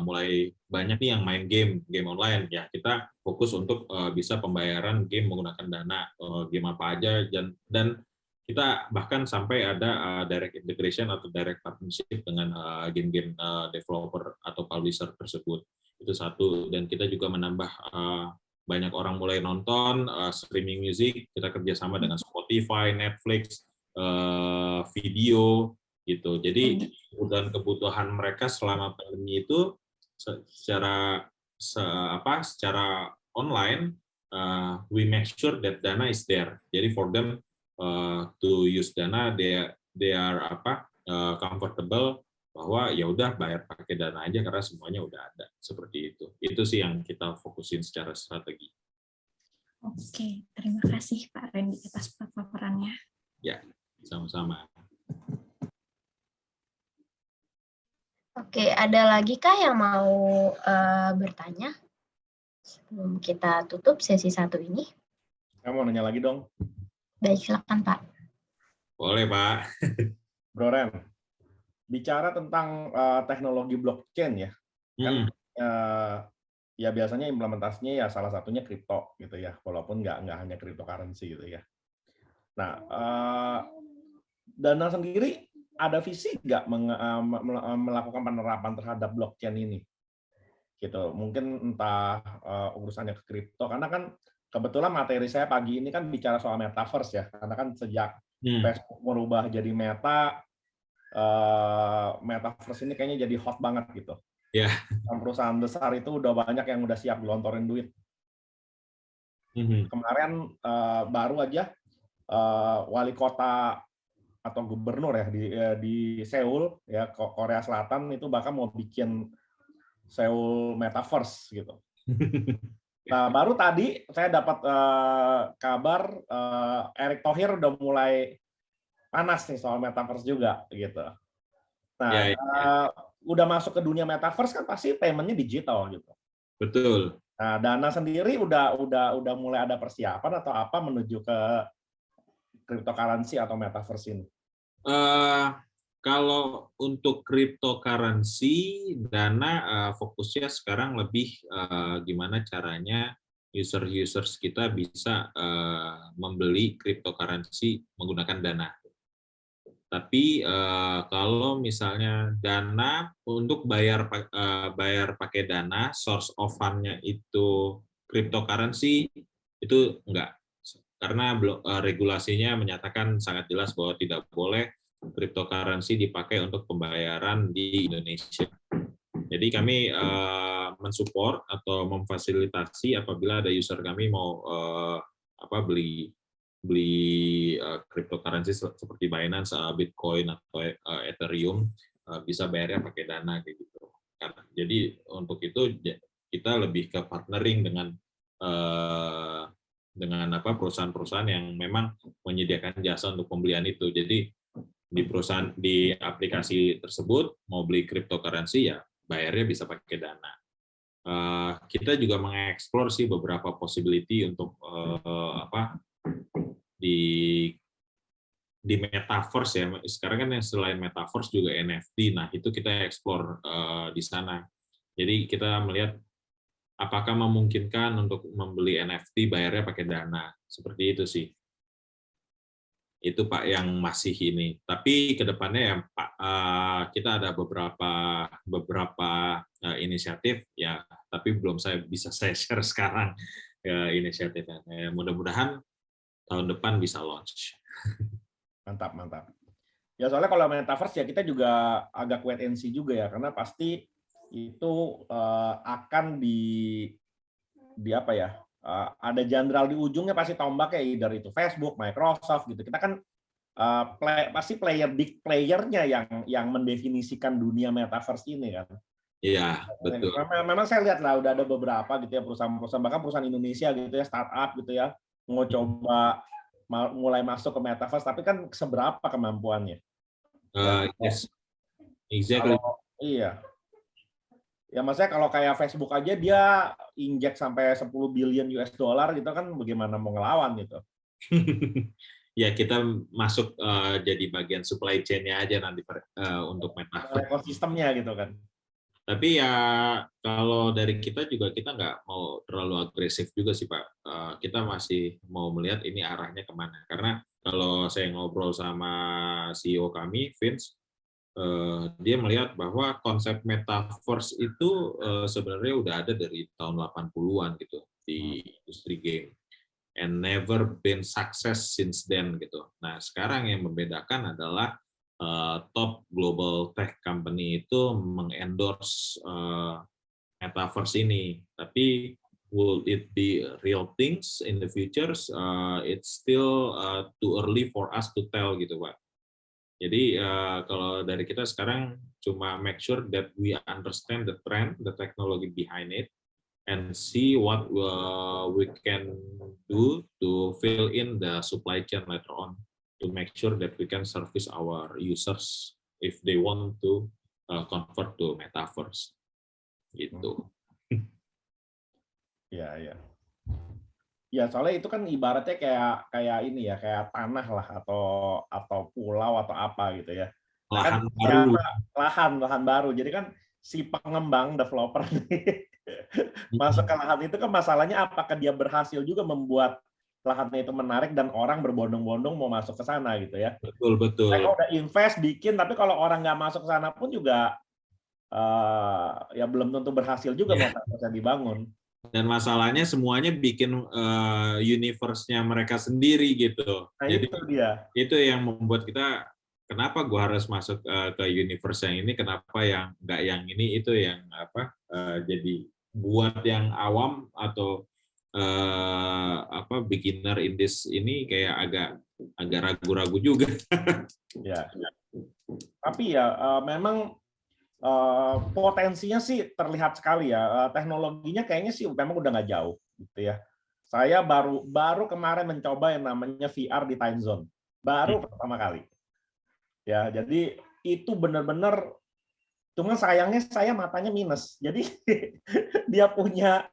mulai banyak nih yang main game online ya, kita fokus untuk bisa pembayaran game menggunakan Dana, game apa aja, dan kita bahkan sampai ada direct integration atau direct partnership dengan game-game developer atau publisher tersebut. Itu satu, dan kita juga menambah banyak orang mulai nonton streaming music, kita kerjasama dengan Spotify, Netflix, video gitu. Jadi kebutuhan mereka selama pandemi itu secara online, we make sure that Dana is there. Jadi for them to use Dana, they are comfortable bahwa ya udah bayar pakai Dana aja karena semuanya udah ada, seperti itu. Itu sih yang kita fokusin secara strategi. Oke, terima kasih Pak Randy atas paparannya. Ya, sama-sama. Oke, ada lagi kah yang mau bertanya sebelum kita tutup sesi 1 ini? Kamu mau nanya lagi dong, Baik, silakan Pak. Boleh, Pak. Bro Ren. Bicara tentang teknologi blockchain ya, kan ya biasanya implementasinya ya salah satunya kripto gitu ya, walaupun nggak hanya cryptocurrency gitu ya. Nah, Dana sendiri ada visi nggak melakukan penerapan terhadap blockchain ini? Gitu, mungkin entah urusannya ke kripto, karena kan kebetulan materi saya pagi ini kan bicara soal metaverse ya, karena kan sejak Facebook merubah jadi Meta, metaverse ini kayaknya jadi hot banget gitu. Ya. Perusahaan besar itu udah banyak yang udah siap gelontorin duit. Kemarin baru aja wali kota atau gubernur ya di Seoul ya, Korea Selatan itu bahkan mau bikin Seoul Metaverse gitu. Nah, baru tadi saya dapat kabar Erick Thohir udah mulai panas nih soal Metaverse juga gitu. Nah, udah masuk ke dunia Metaverse kan pasti payment-nya digital gitu. Betul. Nah, Dana sendiri udah mulai ada persiapan atau apa menuju ke cryptocurrency atau Metaverse ini? Kalau untuk cryptocurrency, Dana fokusnya sekarang lebih gimana caranya users kita bisa membeli cryptocurrency menggunakan Dana. Tapi kalau misalnya Dana untuk bayar pakai Dana, source of fund-nya itu cryptocurrency, itu enggak. Karena regulasinya menyatakan sangat jelas bahwa tidak boleh cryptocurrency dipakai untuk pembayaran di Indonesia. Jadi kami mensupport atau memfasilitasi apabila ada user kami mau beli cryptocurrency seperti Binance, Bitcoin atau Ethereum, bisa bayarnya pakai Dana kayak gitu. Jadi untuk itu kita lebih ke partnering dengan perusahaan-perusahaan yang memang menyediakan jasa untuk pembelian itu. Jadi di aplikasi tersebut mau beli cryptocurrency ya bayarnya bisa pakai Dana. Kita juga mengeksplor sih beberapa possibility untuk di metaverse ya. Sekarang kan yang selain metaverse juga NFT. Nah, itu kita eksplor di sana. Jadi kita melihat apakah memungkinkan untuk membeli NFT bayarnya pakai Dana. Seperti itu sih. Itu Pak yang masih ini. Tapi ke depannya ya Pak, kita ada beberapa inisiatif ya, tapi belum bisa saya share sekarang inisiatifnya. Mudah-mudahan tahun depan bisa launch. Mantap, mantap. Ya soalnya kalau metaverse ya kita juga agak wait and see juga ya, karena pasti itu akan di apa ya, ada jenderal di ujungnya pasti tombaknya, either itu Facebook, Microsoft gitu. Kita kan pasti big playernya yang mendefinisikan dunia metaverse ini kan. Iya, betul. Memang saya lihat lah udah ada beberapa gitu ya perusahaan-perusahaan, bahkan perusahaan Indonesia gitu ya, startup gitu ya, mau coba mulai masuk ke metaverse, tapi kan seberapa kemampuannya? Yes, exactly. Iya. Ya maksudnya kalau kayak Facebook aja dia injek sampai 10 billion US dollar gitu kan, bagaimana mau ngelawan gitu? Ya kita masuk jadi bagian supply chain-nya aja nanti untuk metaverse. Ekosistemnya gitu kan. Tapi ya kalau dari kita juga kita nggak mau terlalu agresif juga sih Pak. Kita masih mau melihat ini arahnya kemana. Karena kalau saya ngobrol sama CEO kami, Vince, dia melihat bahwa konsep metaverse itu sebenarnya udah ada dari tahun 80-an gitu di industri game. And never been success since then gitu. Nah sekarang yang membedakan adalah top global tech company itu mengendorse metaverse ini. Tapi will it be real things in the future? It's still too early for us to tell gitu Pak. Jadi kalau dari kita sekarang cuma make sure that we understand the trend, the technology behind it, and see what we can do to fill in the supply chain later on, to make sure that we can service our users if they want to convert to metaverse gitu. Ya, ya. Ya, soalnya itu kan ibaratnya kayak ini ya, kayak tanah lah atau pulau atau apa gitu ya. Nah, kan Lahan baru. lahan baru. Jadi kan si pengembang developer nih masuk ke lahan itu kan masalahnya apakah dia berhasil juga membuat lahannya itu menarik dan orang berbondong-bondong mau masuk ke sana gitu ya. Betul. Mereka udah invest bikin, tapi kalau orang nggak masuk ke sana pun juga ya belum tentu berhasil juga metaverse dibangun. Dan masalahnya semuanya bikin universe-nya mereka sendiri gitu. Nah, jadi itu dia. Itu yang membuat kita, kenapa gua harus masuk ke universe yang ini, kenapa yang nggak yang ini, itu yang jadi buat yang awam atau beginner in this ini kayak agak ragu-ragu juga. Ya. Tapi ya memang potensinya sih terlihat sekali ya. Teknologinya kayaknya sih memang udah nggak jauh gitu ya. Saya baru kemarin mencoba yang namanya VR di time zone. Baru pertama kali. Ya, jadi itu benar-benar, cuman sayangnya saya matanya minus. Jadi dia punya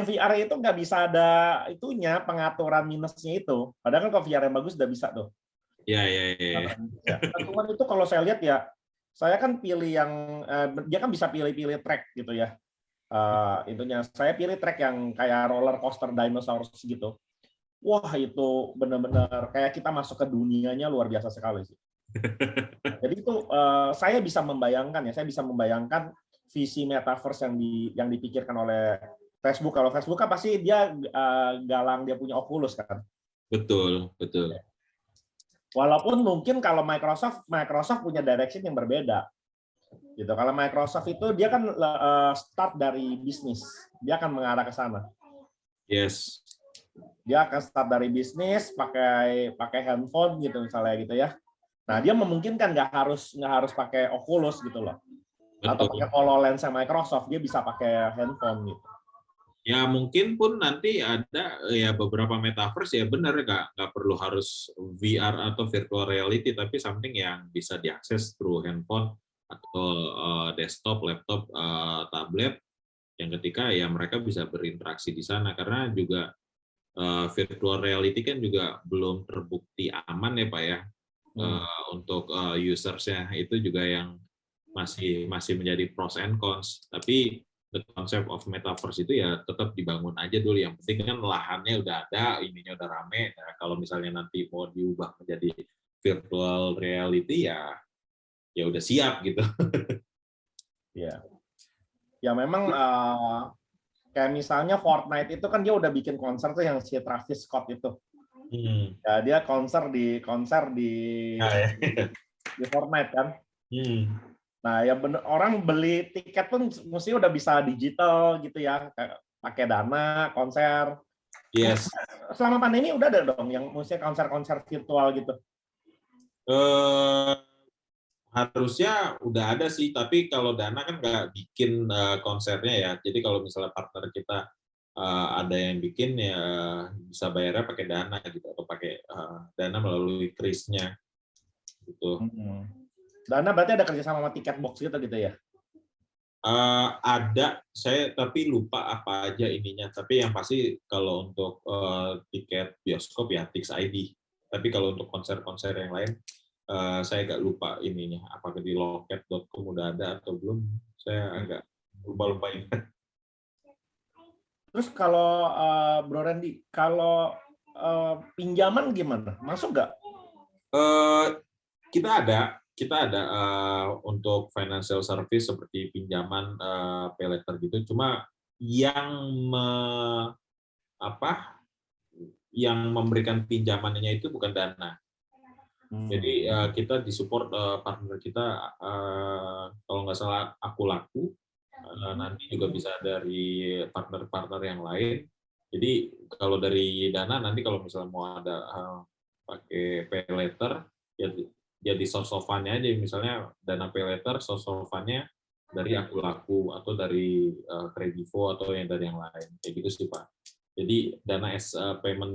VR itu nggak bisa ada itunya, pengaturan minusnya itu. Padahal kan kalau VR yang bagus udah bisa tuh. Ya. Cuman itu kalau saya lihat ya, saya kan pilih yang dia kan bisa pilih-pilih track gitu ya. Intinya saya pilih track yang kayak roller coaster dinosaurus gitu. Wah, itu benar-benar kayak kita masuk ke dunianya, luar biasa sekali sih. Jadi itu saya bisa membayangkan visi metaverse yang dipikirkan oleh Facebook. Kalau Facebook kan pasti dia galang dia punya Oculus kan. Betul. Walaupun mungkin kalau Microsoft punya direction yang berbeda. Gitu. Kalau Microsoft itu dia kan start dari bisnis. Dia akan mengarah ke sana. Yes. Dia akan start dari bisnis pakai handphone gitu misalnya gitu ya. Nah, dia memungkinkan nggak harus pakai Oculus gitu loh. Atau pakai HoloLens Microsoft, dia bisa pakai handphone gitu. Ya mungkin pun nanti ada ya beberapa metaverse ya benar nggak perlu harus VR atau virtual reality, tapi something yang bisa diakses through handphone atau desktop, laptop, tablet, yang ketika ya mereka bisa berinteraksi di sana, karena juga virtual reality kan juga belum terbukti aman ya Pak ya. Untuk usersnya itu juga yang masih menjadi pros and cons. Tapi the concept of metaverse itu ya tetap dibangun aja dulu. Yang penting kan lahannya udah ada, ininya udah rame. Nah, kalau misalnya nanti mau diubah menjadi virtual reality ya udah siap gitu. Ya memang kayak misalnya Fortnite itu kan dia udah bikin konser tuh yang si Travis Scott itu. Ya, dia konser di Fortnite kan. Nah, ya bener, orang beli tiket pun mesti udah bisa digital gitu ya, pakai Dana, konser. Yes. Selama pandemi udah ada dong yang mesti konser-konser virtual gitu. Harusnya udah ada sih, tapi kalau Dana kan nggak bikin konsernya ya. Jadi kalau misalnya partner kita ada yang bikin ya bisa bayarnya pakai Dana gitu, atau pakai Dana melalui krisnya gitu. Dana berarti ada kerjasama sama tiket box gitu ya? Ada, saya tapi lupa apa aja ininya. Tapi yang pasti kalau untuk tiket bioskop ya Tix ID. Tapi kalau untuk konser-konser yang lain, saya agak lupa ininya. Apakah di loket.com udah ada atau belum? Saya agak lupa ingat. Terus kalau Bro Randy, kalau pinjaman gimana? Masuk nggak? Kita ada untuk financial service seperti pinjaman pay letter gitu. Cuma yang memberikan pinjamannya itu bukan Dana. Jadi kita disupport partner kita, kalau nggak salah Aku Laku, nanti juga bisa dari partner-partner yang lain. Jadi kalau dari Dana nanti kalau misalnya mau ada pakai pay letter, ya jadi source of fund-nya aja, misalnya Dana pay letter source of fund-nya dari Aku Laku atau dari Kredivo atau yang dari yang lain, kayak gitu sih Pak. Jadi Dana as payment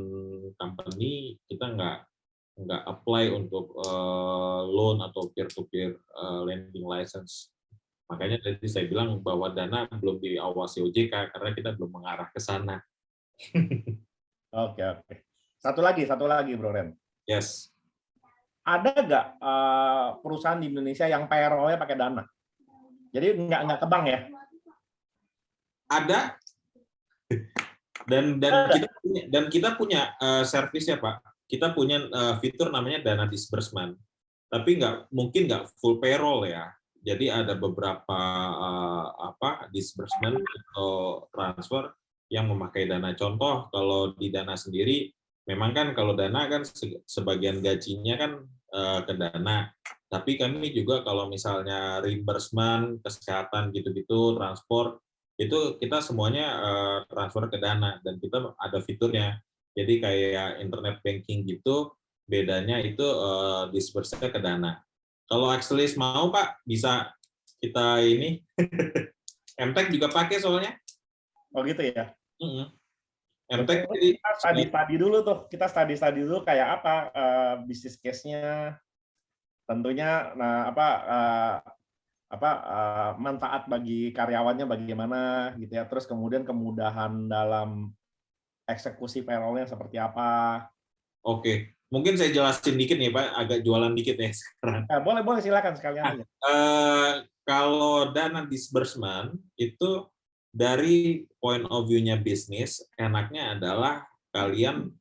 company kita nggak apply untuk loan atau peer to peer lending license. Makanya tadi saya bilang bahwa dana belum diawasi OJK karena kita belum mengarah ke sana. Oke, oke. Satu lagi, Bro Ren. Yes. Ada nggak perusahaan di Indonesia yang payroll-nya pakai dana? Jadi nggak ke bank ya? Ada. Dan kita punya servisnya, Pak. Kita punya fitur namanya dana disbursement. Tapi mungkin nggak full payroll ya. Jadi ada beberapa disbursement atau transfer yang memakai dana. Contoh kalau di dana sendiri, memang kan kalau dana kan sebagian gajinya kan ke dana. Tapi kami juga kalau misalnya reimbursement, kesehatan gitu-gitu, transport, itu kita semuanya transfer ke dana dan kita ada fiturnya. Jadi kayak internet banking gitu, bedanya itu disburse-nya ke dana. Kalau Axelis mau Pak, bisa kita ini. MTech juga pakai soalnya. Oh gitu ya? MTech kita study dulu tuh. Kita study dulu kayak apa bisnis case-nya. Tentunya manfaat bagi karyawannya bagaimana gitu ya. Terus kemudian kemudahan dalam eksekusi payroll-nya seperti apa. Oke. Mungkin saya jelasin dikit nih Pak, agak jualan dikit nih sekarang. Boleh silakan sekalian aja. Kalau dana disbursement itu dari point of view-nya bisnis, enaknya adalah kalian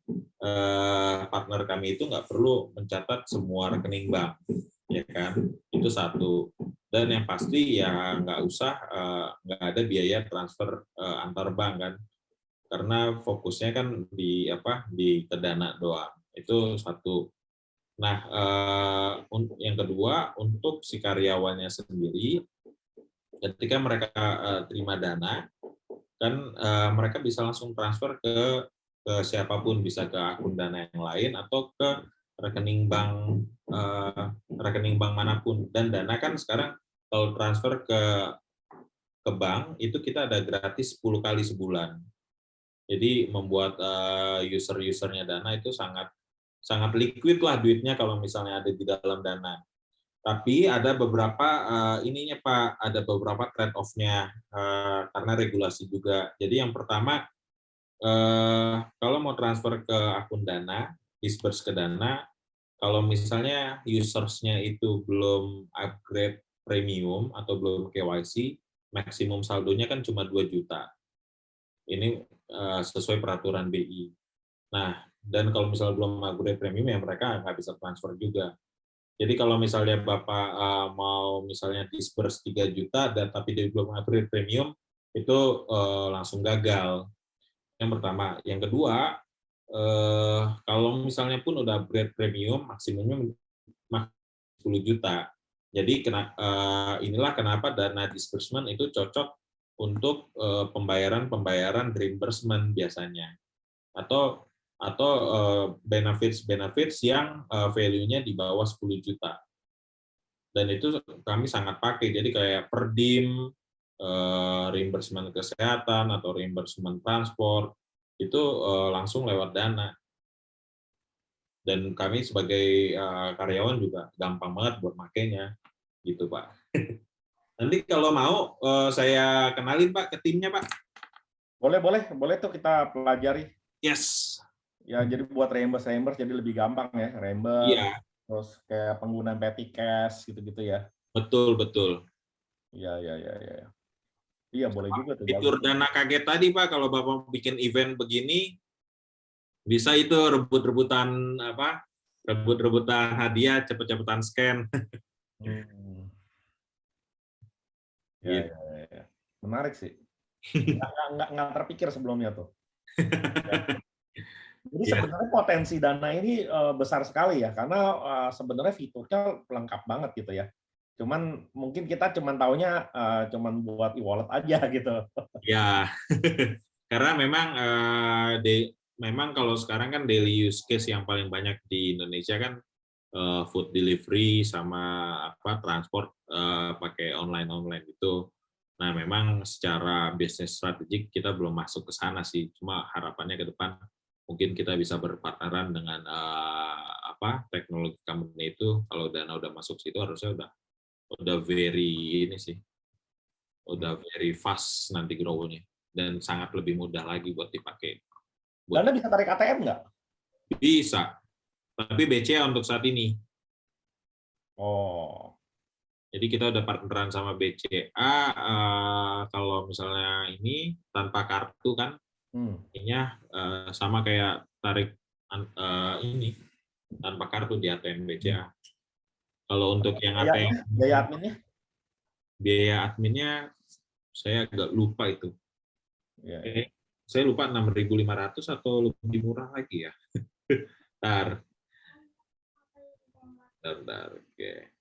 partner kami itu nggak perlu mencatat semua rekening bank, ya kan? Itu satu. Dan yang pasti ya nggak nggak ada biaya transfer antar bank kan, karena fokusnya kan di ke dana doang. Itu satu. Nah, yang kedua, untuk si karyawannya sendiri, ketika mereka terima dana, kan mereka bisa langsung transfer ke siapapun, bisa ke akun dana yang lain atau ke rekening bank manapun. Dan dana kan sekarang kalau transfer ke bank itu kita ada gratis 10 kali sebulan. Jadi membuat user-usernya dana itu sangat liquid lah duitnya kalau misalnya ada di dalam dana. Tapi ada beberapa ininya Pak, ada beberapa trade off-nya karena regulasi juga. Jadi yang pertama, kalau mau transfer ke akun dana, disperse ke dana, kalau misalnya users-nya itu belum upgrade premium atau belum KYC, maksimum saldonya kan cuma 2 juta. Ini sesuai peraturan BI. Nah, dan kalau misalnya belum upgrade premium, ya mereka nggak bisa transfer juga. Jadi kalau misalnya Bapak mau misalnya disperse 3 juta, tapi dia belum upgrade premium, itu langsung gagal. Yang pertama. Yang kedua, kalau misalnya pun udah upgrade premium, maksimumnya 10 juta. Jadi inilah kenapa dana disbursement itu cocok untuk pembayaran reimbursement biasanya. Atau benefits yang value-nya di bawah 10 juta. Dan itu kami sangat pakai, jadi kayak per dim, reimbursement kesehatan atau reimbursement transport, itu langsung lewat dana. Dan kami sebagai karyawan juga gampang banget buat makainya, gitu Pak. Nanti kalau mau saya kenalin Pak ke timnya Pak. Boleh tuh kita pelajari. Yes. Ya, jadi buat reimburse jadi lebih gampang ya, reimburse. Iya. Terus kayak penggunaan petty cash gitu-gitu ya. Betul. Iya. Iya, boleh juga tuh. Fitur dana kaget tadi Pak, kalau Bapak bikin event begini, bisa itu rebut-rebutan hadiah, cepet-cepetan scan. Ya. Menarik sih. Nggak terpikir sebelumnya tuh. Jadi sebenarnya potensi dana ini besar sekali ya, karena sebenarnya fiturnya lengkap banget gitu ya. Cuman mungkin kita taunya cuman buat e-wallet aja gitu. Ya, karena memang kalau sekarang kan daily use case yang paling banyak di Indonesia kan food delivery sama transport pakai online itu. Nah, memang secara bisnis strategik kita belum masuk ke sana sih. Cuma harapannya ke depan mungkin kita bisa berpartneran dengan teknologi company itu. Kalau dana udah masuk situ harusnya udah very ini sih, udah very fast nanti grow-nya dan sangat lebih mudah lagi buat dipakai. Anda bisa tarik ATM nggak? Bisa, tapi BCA untuk saat ini. Oh. Jadi kita udah partneran sama BCA. Kalau misalnya ini tanpa kartu kan, ini sama kayak tarik ini tanpa kartu di ATM BCA. Kalau untuk yang ATM, biaya adminnya saya agak lupa itu. Ya. Saya lupa 6.500 atau lebih murah lagi ya. Bentar. Oke.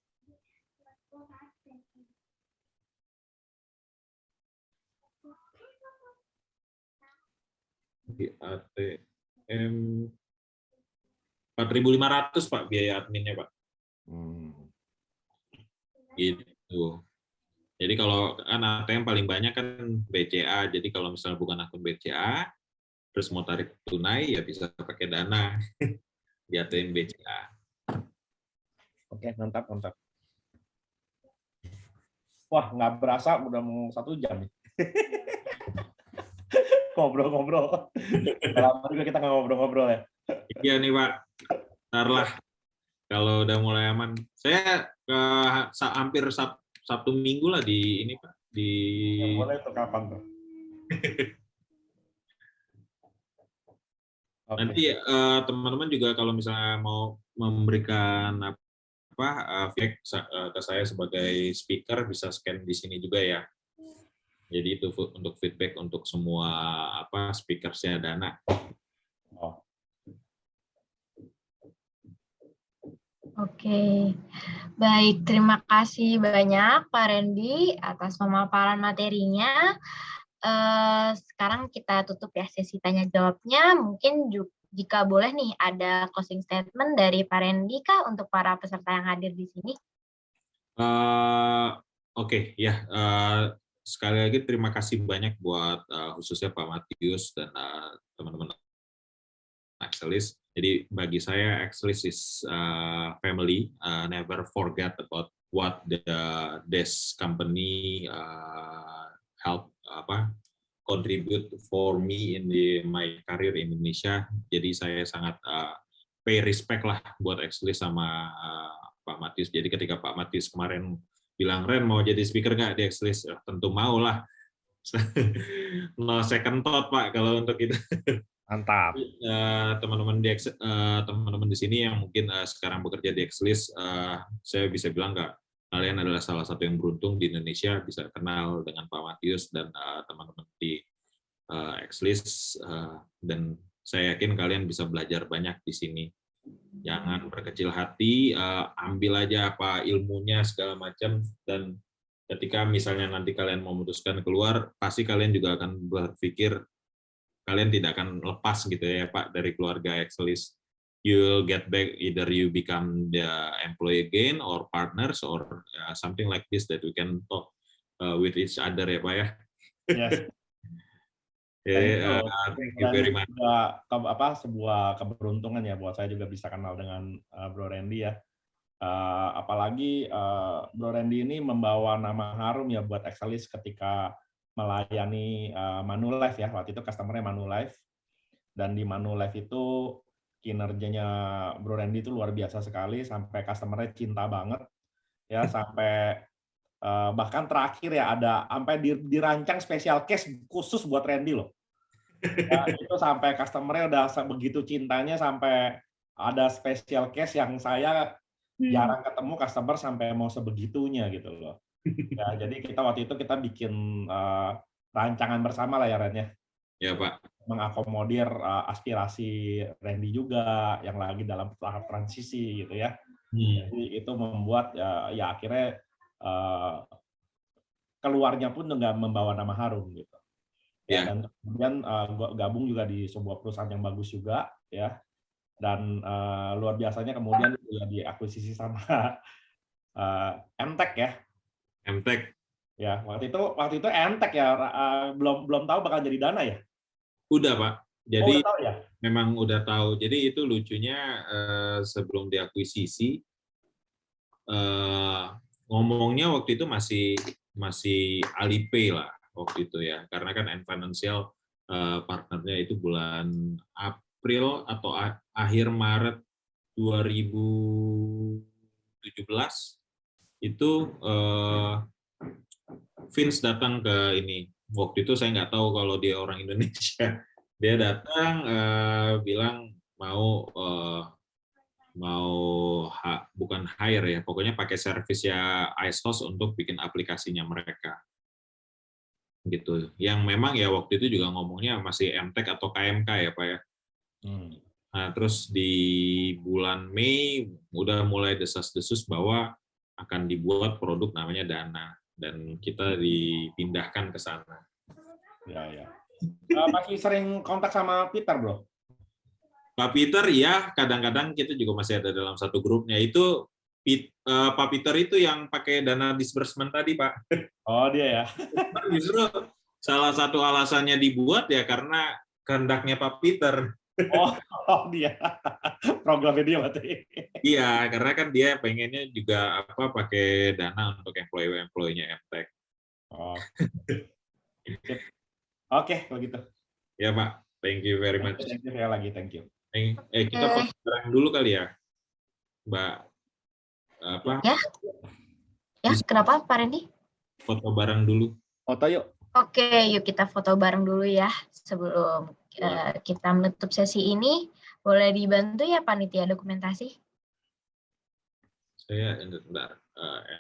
Di ATM 4.500 Pak biaya adminnya Pak. Gitu. Jadi kalau kan ATM paling banyak kan BCA. Jadi kalau misalnya bukan akun BCA, terus mau tarik tunai ya bisa pakai Dana di ATM BCA. Oke, mantap. Wah, nggak berasa udah mau 1 jam nih. Ngobrol-ngobrol. Lama juga kita nggak ngobrol-ngobrol ya. Iya nih Pak. Ntar lah kalau udah mulai aman. Saya hampir Sabtu Minggu lah di ini Pak. Ya, boleh tuh kapan tuh? Nanti teman-teman juga kalau misalnya mau memberikan feedback ke saya sebagai speaker bisa scan di sini juga ya. Jadi itu untuk feedback untuk semua speakersnya Dana. Oke, baik. Terima kasih banyak Pak Randy atas pemaparan materinya. Sekarang kita tutup ya sesi tanya jawabnya. Mungkin jika boleh nih ada closing statement dari Pak Randy kah untuk para peserta yang hadir di sini? Oke, ya. Sekali lagi terima kasih banyak buat khususnya Pak Matius dan teman-teman Exelis. Jadi bagi saya Exelis is family. Never forget about what this company help contribute for me in my career in Indonesia. Jadi saya sangat pay respect lah buat Exelis sama Pak Matius. Jadi ketika Pak Matius kemarin bilang, Ren mau jadi speaker nggak di Exelis? Tentu mau lah. No second thought Pak kalau untuk itu. Mantap. Teman-teman di sini yang mungkin sekarang bekerja di Exelis, saya bisa bilang kalian adalah salah satu yang beruntung di Indonesia bisa kenal dengan Pak Matius dan teman-teman di Exelis, dan saya yakin kalian bisa belajar banyak di sini. Jangan berkecil hati, ambil aja apa ilmunya segala macam, dan ketika misalnya nanti kalian memutuskan keluar, pasti kalian juga akan berpikir kalian tidak akan lepas gitu ya Pak dari keluarga Exelis. You'll get back, either you become the employee again or partners or something like this that we can talk with each other ya Pak ya. Yes. Thank you very much. Sebuah keberuntungan ya buat saya juga bisa kenal dengan Bro Randy ya. Apalagi Bro Randy ini membawa nama harum ya buat Exelis ketika melayani Manulife ya. Waktu itu customer-nya Manulife. Dan di Manulife itu kinerjanya Bro Randy itu luar biasa sekali sampai customer-nya cinta banget ya, sampai bahkan terakhir ya ada sampai dirancang special case khusus buat Randy loh. Ya, itu sampai customer-nya udah begitu cintanya sampai ada special case yang saya jarang ketemu customer sampai mau sebegitunya gitu loh. Ya, jadi waktu itu kita bikin rancangan bersama lah ya Ren ya. Ya Pak. Mengakomodir aspirasi Randy juga yang lagi dalam tahap transisi gitu ya. Jadi itu membuat ya akhirnya keluarnya pun nggak membawa nama harum gitu. Ya, dan kemudian gabung juga di sebuah perusahaan yang bagus juga ya, dan luar biasanya kemudian ya diakuisisi sama Emtek ya. Emtek. Ya waktu itu Emtek ya, belum tahu bakal jadi Dana ya. Udah Pak. Jadi udah tahu ya? Memang udah tahu. Jadi itu lucunya sebelum diakuisisi ngomongnya waktu itu masih masih Alipay lah waktu itu ya, karena kan Ant Financial partnernya itu bulan April atau akhir Maret 2017 itu Vince datang ke ini. Waktu itu saya nggak tahu kalau dia orang Indonesia. Dia datang bilang bukan hire ya, pokoknya pakai servis ya Icehouse untuk bikin aplikasinya mereka. Gitu. Yang memang ya waktu itu juga ngomongnya masih MTech atau KMK ya Pak ya. Nah, terus di bulan Mei udah mulai desas-desus bahwa akan dibuat produk namanya Dana dan kita dipindahkan ke sana. Ya. Masih sering kontak sama Peter, bro? Pak Peter ya, kadang-kadang kita juga masih ada dalam satu grupnya. Itu Pak Peter itu yang pakai dana disbursement tadi, Pak. Oh, dia ya. Justru salah satu alasannya dibuat ya karena kehendaknya Pak Peter. Oh dia. Programnya dia berarti. Iya, karena kan dia pengennya juga pakai dana untuk employee-nya MTech. Oh. Oke, kalau gitu. Ya, Pak. Thank you very much. Thank you sekali lagi, thank you. Kita foto bareng dulu kali ya, Mbak. Ya, kenapa Pak Randy? Foto bareng dulu. Foto yuk. Oke, yuk kita foto bareng dulu ya sebelum kita menutup sesi ini. Boleh dibantu ya panitia dokumentasi? Saya bentar,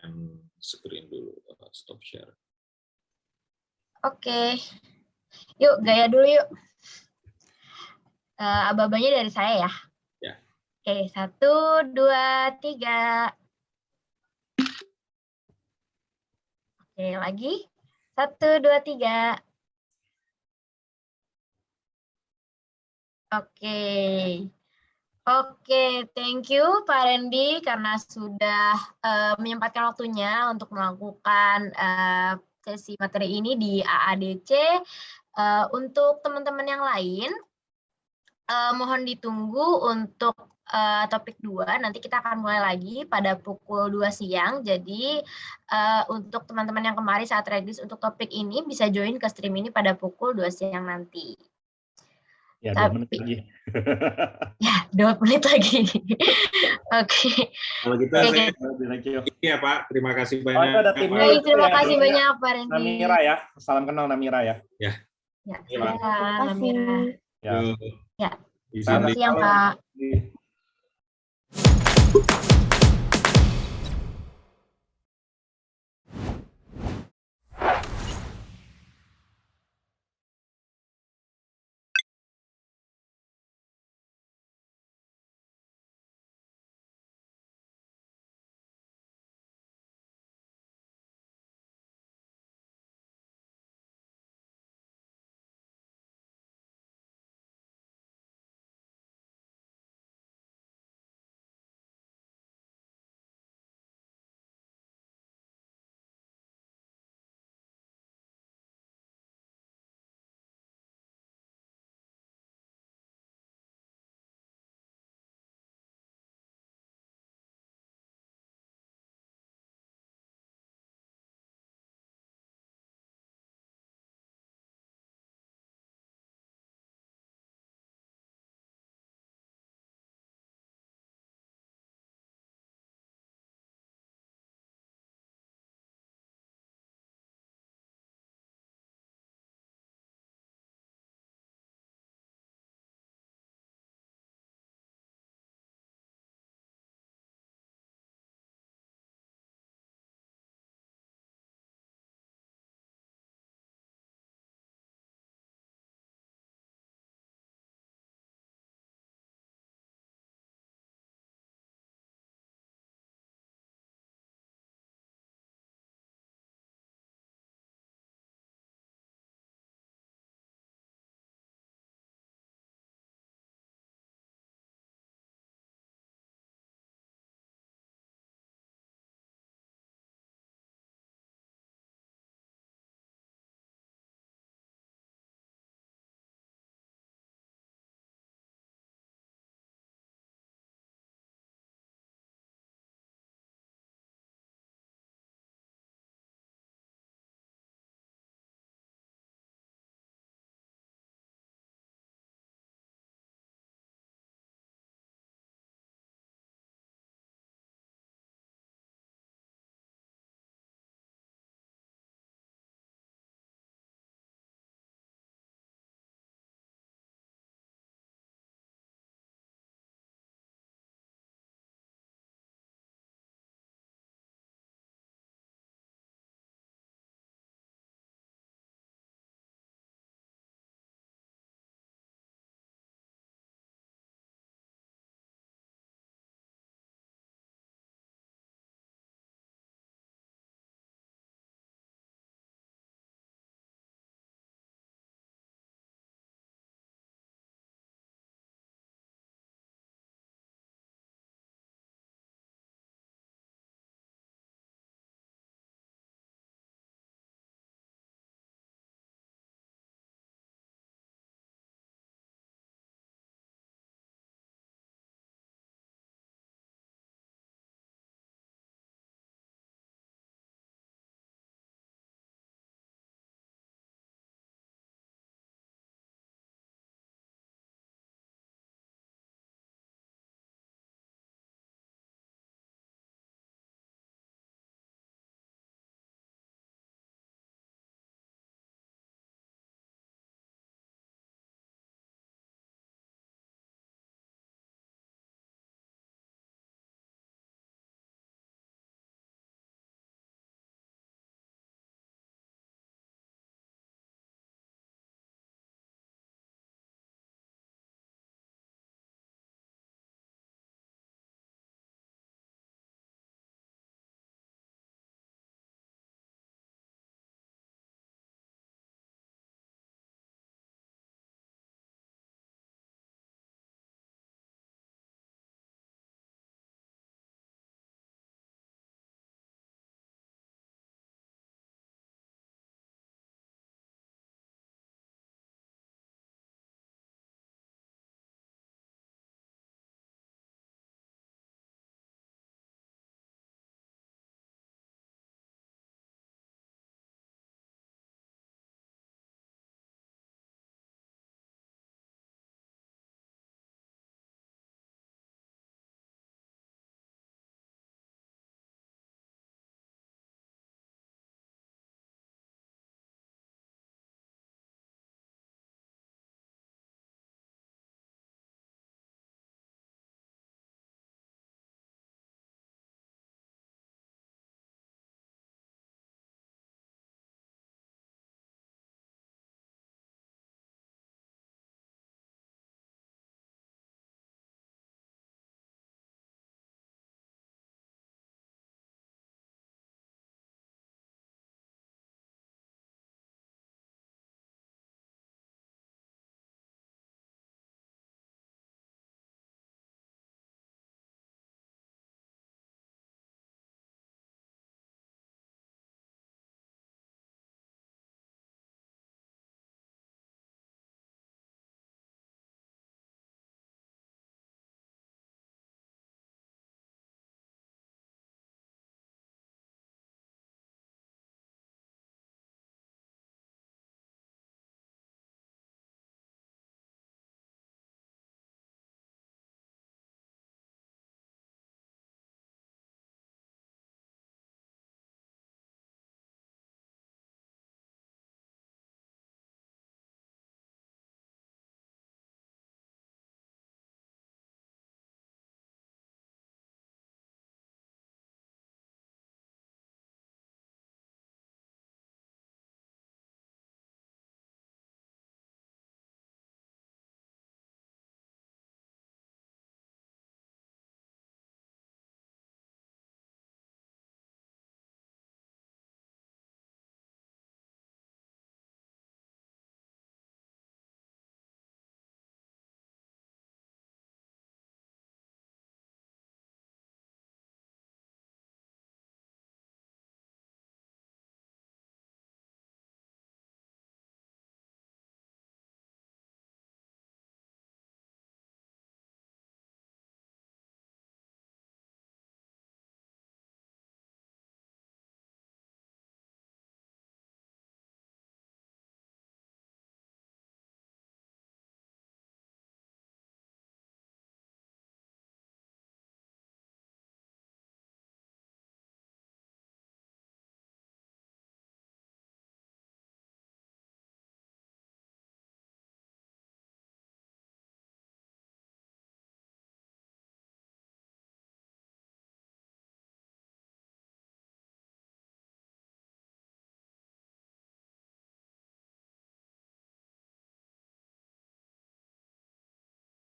end screen dulu, stop share. Oke, yuk gaya dulu yuk. Aba-abanya dari saya ya. Ya. Oke, 1, 2, 3. Oke, lagi. 1, 2, 3. Oke, thank you Pak Randy karena sudah menyempatkan waktunya untuk melakukan sesi materi ini di AADC. Untuk teman-teman yang lain, mohon ditunggu untuk topik 2. Nanti kita akan mulai lagi pada pukul 2 siang. Jadi untuk teman-teman yang kemarin saat register untuk topik ini bisa join ke stream ini pada pukul 2 siang nanti. Ya, 2 menit lagi. Ya, 2 menit lagi. Oke. Kalau gitu, ya Pak. Terima kasih banyak. Ada timnya. Terima kasih banyak Pak Randy. Namira ya. Salam kenal Namira ya. Ya. Ya, Namira. Ya. Ya. Selamat siang Pak.